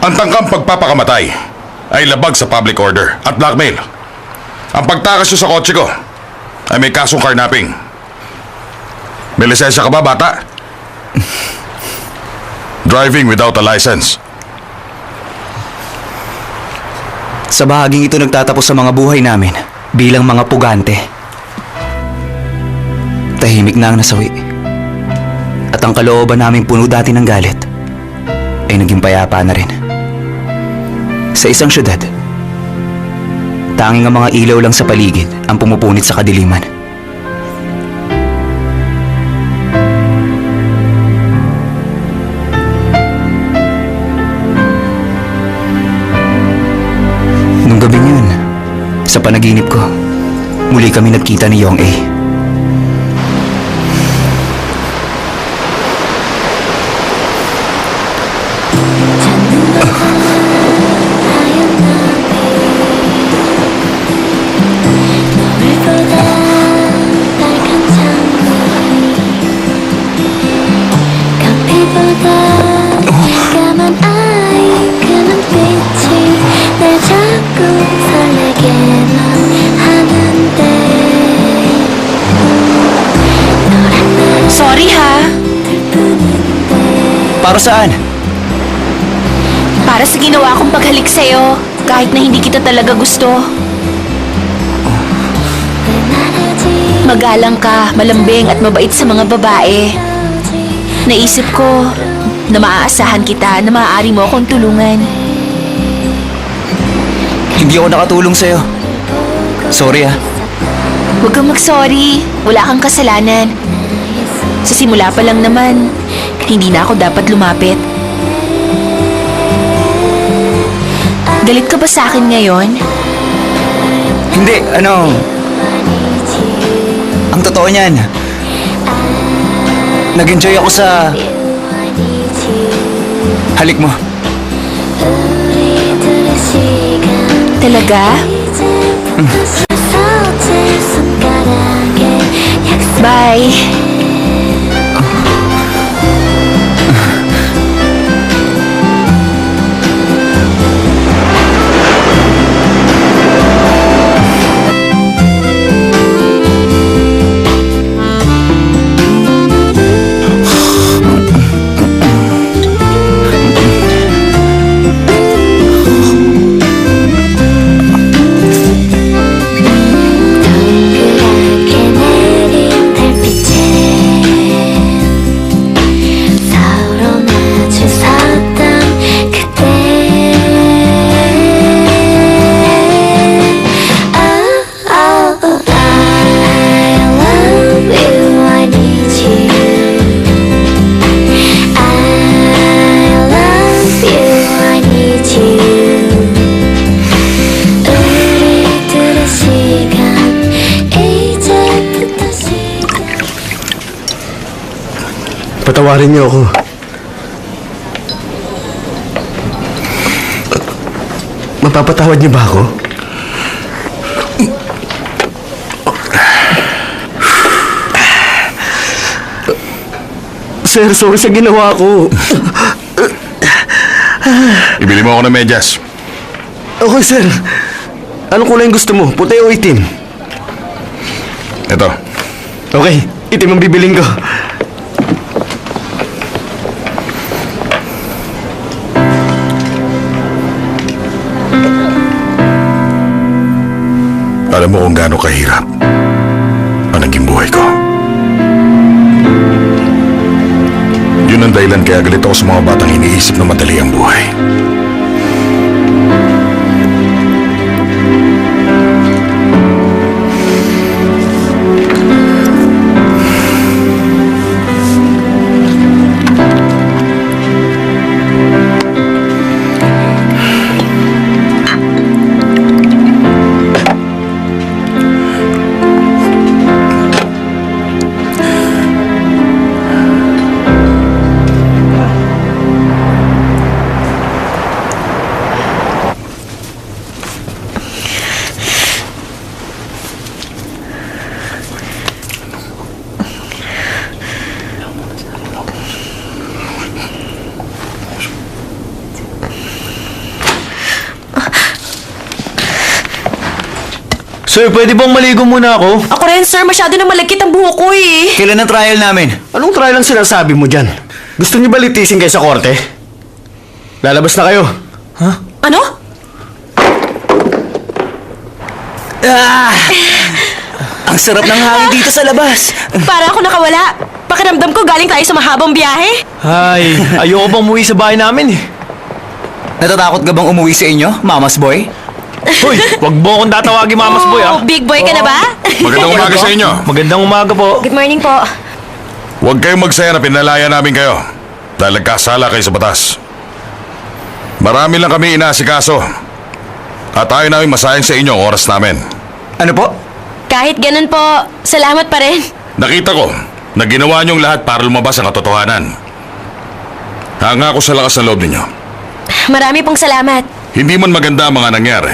Ang tangkang pagpapakamatay ay labag sa public order at blackmail. Ang pagtakas nyo sa kotse ko, ay may kasong carnapping. May lisensya ka ba, bata? Driving without a license. Sa bahaging ito nagtatapos sa mga buhay namin bilang mga pugante. Tahimik na ang nasawi. At ang kalooban naming puno dati ng galit ay naging payapa na rin. Sa isang syudad, tanging ang mga ilaw lang sa paligid ang pumupunit sa kadiliman. Nung gabi yun, sa panaginip ko, muli kami nagkita ni Yong A. Sorry ha. Para saan? Para sa ginawa kong paghalik sa'yo, kahit na hindi kita talaga gusto. Magalang ka, malambing at mabait sa mga babae. Naisip ko na maaasahan kita na maaari mo akong tulungan. Hindi ako nakatulong sa'yo. Sorry ah. Huwag kang mag-sorry. Wala kang kasalanan. Sa simula pa lang naman, hindi na ako dapat lumapit. Galit ka ba sa akin ngayon? Hindi, ang totoo niyan, nag-enjoy ako sa halik mo. Talaga? Bye. Patawarin niyo ako. Mapapatawad niyo ba ako? Sir, sorry sa ginawa ko. Ibili mo ako ng medyas. Okay, sir. Anong kulay gusto mo? Puti o itim? Ito. Okay, itim ang bibiling ko. Alam mo kung gaano kahirap ang naging buhay ko. Yun ang dahilan kaya galit ako sa mga batang iniisip na madali ang buhay. Sir, pwede bang maligo muna ako? Ako rin, sir. Masyado na malagkit ang buhok ko eh. Kailan ang trial namin? Anong trial ang sinasabi mo dyan? Gusto niyo ba litisin kayo sa korte? Lalabas na kayo. Ano? Ang sarap ng hangin dito sa labas. Para ako nakawala. Pakiramdam ko galing tayo sa mahabang biyahe. Ay, ayoko bang umuwi sa bahay namin eh. Natatakot ka bang umuwi sa inyo, Mama's Boy? Hoy, wag mo akong tatawagin Mamas Boy ah. Oh, big boy ka na ba? Magandang umaga sa inyo. Magandang umaga po. Good morning po. Huwag kayong magsaya na pinalaya namin kayo dahil nagkasala kayo sa batas. Marami lang kami inaasikaso at ayaw namin masayang sa inyo ang oras namin. Ano po? Kahit ganun po, salamat pa rin. Nakita ko na ginawa niyong lahat para lumabas ang katotohanan. Hanga ako sa lakas ng loob ninyo. Marami pong salamat. Hindi man maganda ang mga nangyari,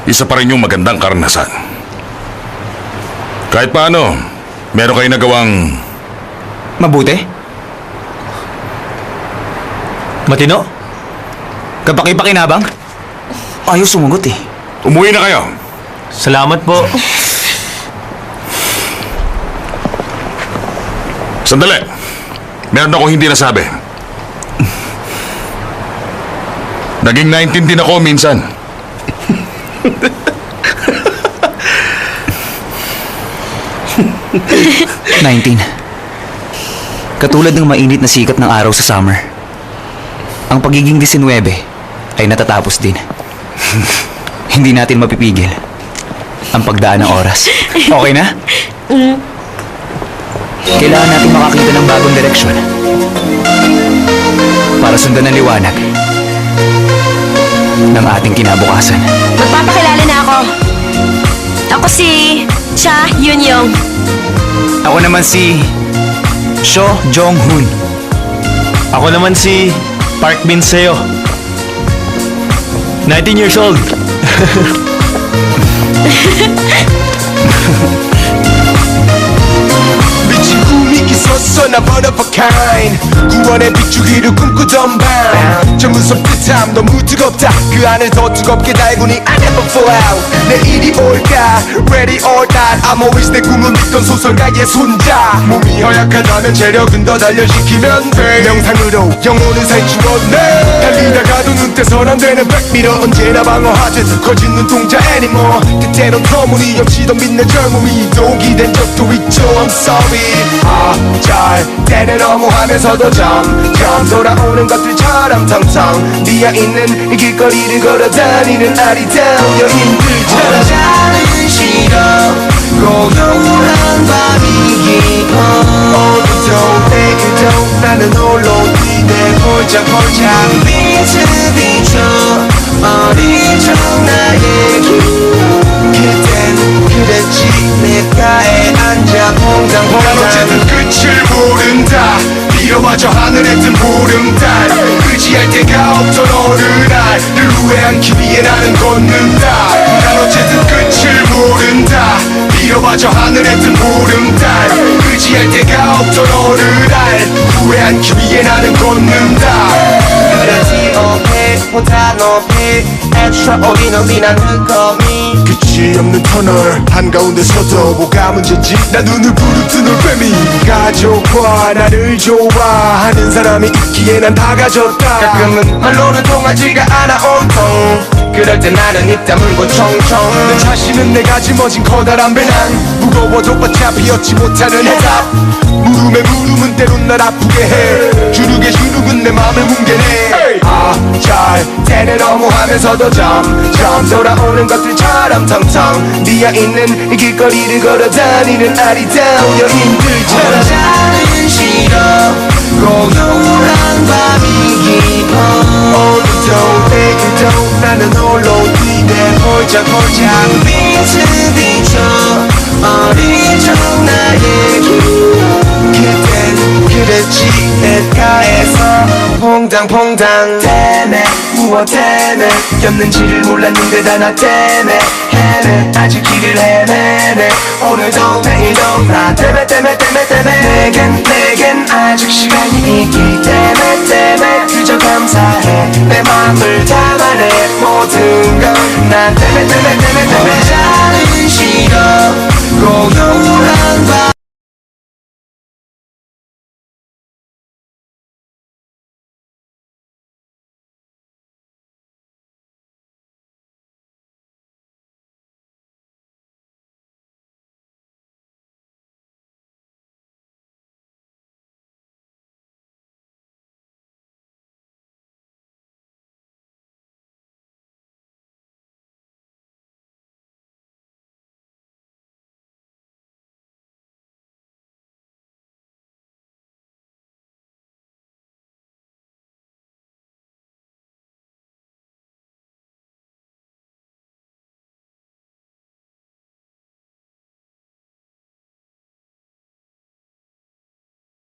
isa pa rin yung magandang karanasan. Kahit paano, meron kayo nagawang Mabuti? Matino? Kapaki-pakinabang? Ayaw sumagot eh. umuwi na kayo. Salamat po. Sandali, meron ako hindi nasabi. Naging 19 din ako minsan. Katulad ng mainit na sikat ng araw sa summer, ang pagiging 19 ay natatapos din. Hindi natin mapipigil ang pagdaan ng oras. Okay na? Kailangan natin makakita ng bagong direksyon para sundan ang liwanag ng ating kinabukasan. Magpapakilala na ako. Ako si Cha Yun-Yong. Ako naman si Sho Jong-hoon. Ako naman si Park Min Seo. 19 years old. 미친 꿈이 있었어 나 one of a kind 구원의 빗줄기를 꿈꾸던 밤 저 무섭듯함 너무 뜨겁다 그 안을 더 뜨겁게 달구니 I never fall out 내일이 올까 ready or not I'm always 내 꿈은 믿던 소설가의 손자 몸이 허약하다면 체력은 더 단련시키면 돼 명상으로 영혼은 살찌웠네 달리다가도 눈 떼선 안 되는 백미러 언제나 방어하듯 커진 눈동자 anymore 그때론 터무니없이던 빛내 젊음이 독이 된 적도 있죠 I'm sorry 잘 때는 너무하면서도 점점 돌아오는 것들처럼 텅텅 비어있는 이 길거리를 걸어다니는 아리따운 여인들처럼 자는 싫어 고요한 밤이 깊어 오늘도 내일도 나는 홀로 뛰네 폴짝폴짝 비춰 어린 척 나의 길 그땐 그랬지 냇가에 앉아 퐁당퐁당 어쨌든 끝을 모른다 빌어봐줘 하늘에 뜬 보름달 의지할 데가 없던 어느 날을 후회 않기 위해 나는 걷는다 난 어쨌든 끝을 모른다 빌어봐줘 하늘에 뜬 보름달 의지할 데가 없던 어느 날 후회 않기 위해 나는 걷는다 그래지 어깨보다 높이 extraordinary 난 흑검이 끝이 없는 터널 한가운데 서도 뭐가 문제지 나 눈을 부릅뜨는 뱀이 가져와 나를 좋아하는 사람이 있기에 난 다 가졌다 가끔은 말로는 통하지가 않아 온통 그럴 때 나는 입 다물고 총총 내 자신은 내가 짊어진 커다란 배낭 무거워도 어차피 얻지 못하는 해답 물음에 물음은 때론 날 아프게 해 주눅에 주눅은 내 맘을 뭉개네 잘 때는 너무하면서도 점점 돌아오는 것들처럼 텅텅 비어있는 이 길거리를 걸어다니는 아리따운 여인들처럼 자는 싫어 고요한 밤이 깊어 오늘도 내일도 나는 홀로 뛰네 폴짝폴짝 비춰 어린 척 나의 길 그땐 그랬지 냇가에서 퐁당퐁당 때문에 무엇 때문에 였는지를 몰랐는데 다 나 때문에 헤매 아직 길을 헤매네 오늘도 내일도 나 때문에 내겐 아직 시간이 있기 때문에 그저 감사해 내 맘을 담아내 모든 건 난 때문에 때문에 때문에 때문에 자는 싫어 고요한 밤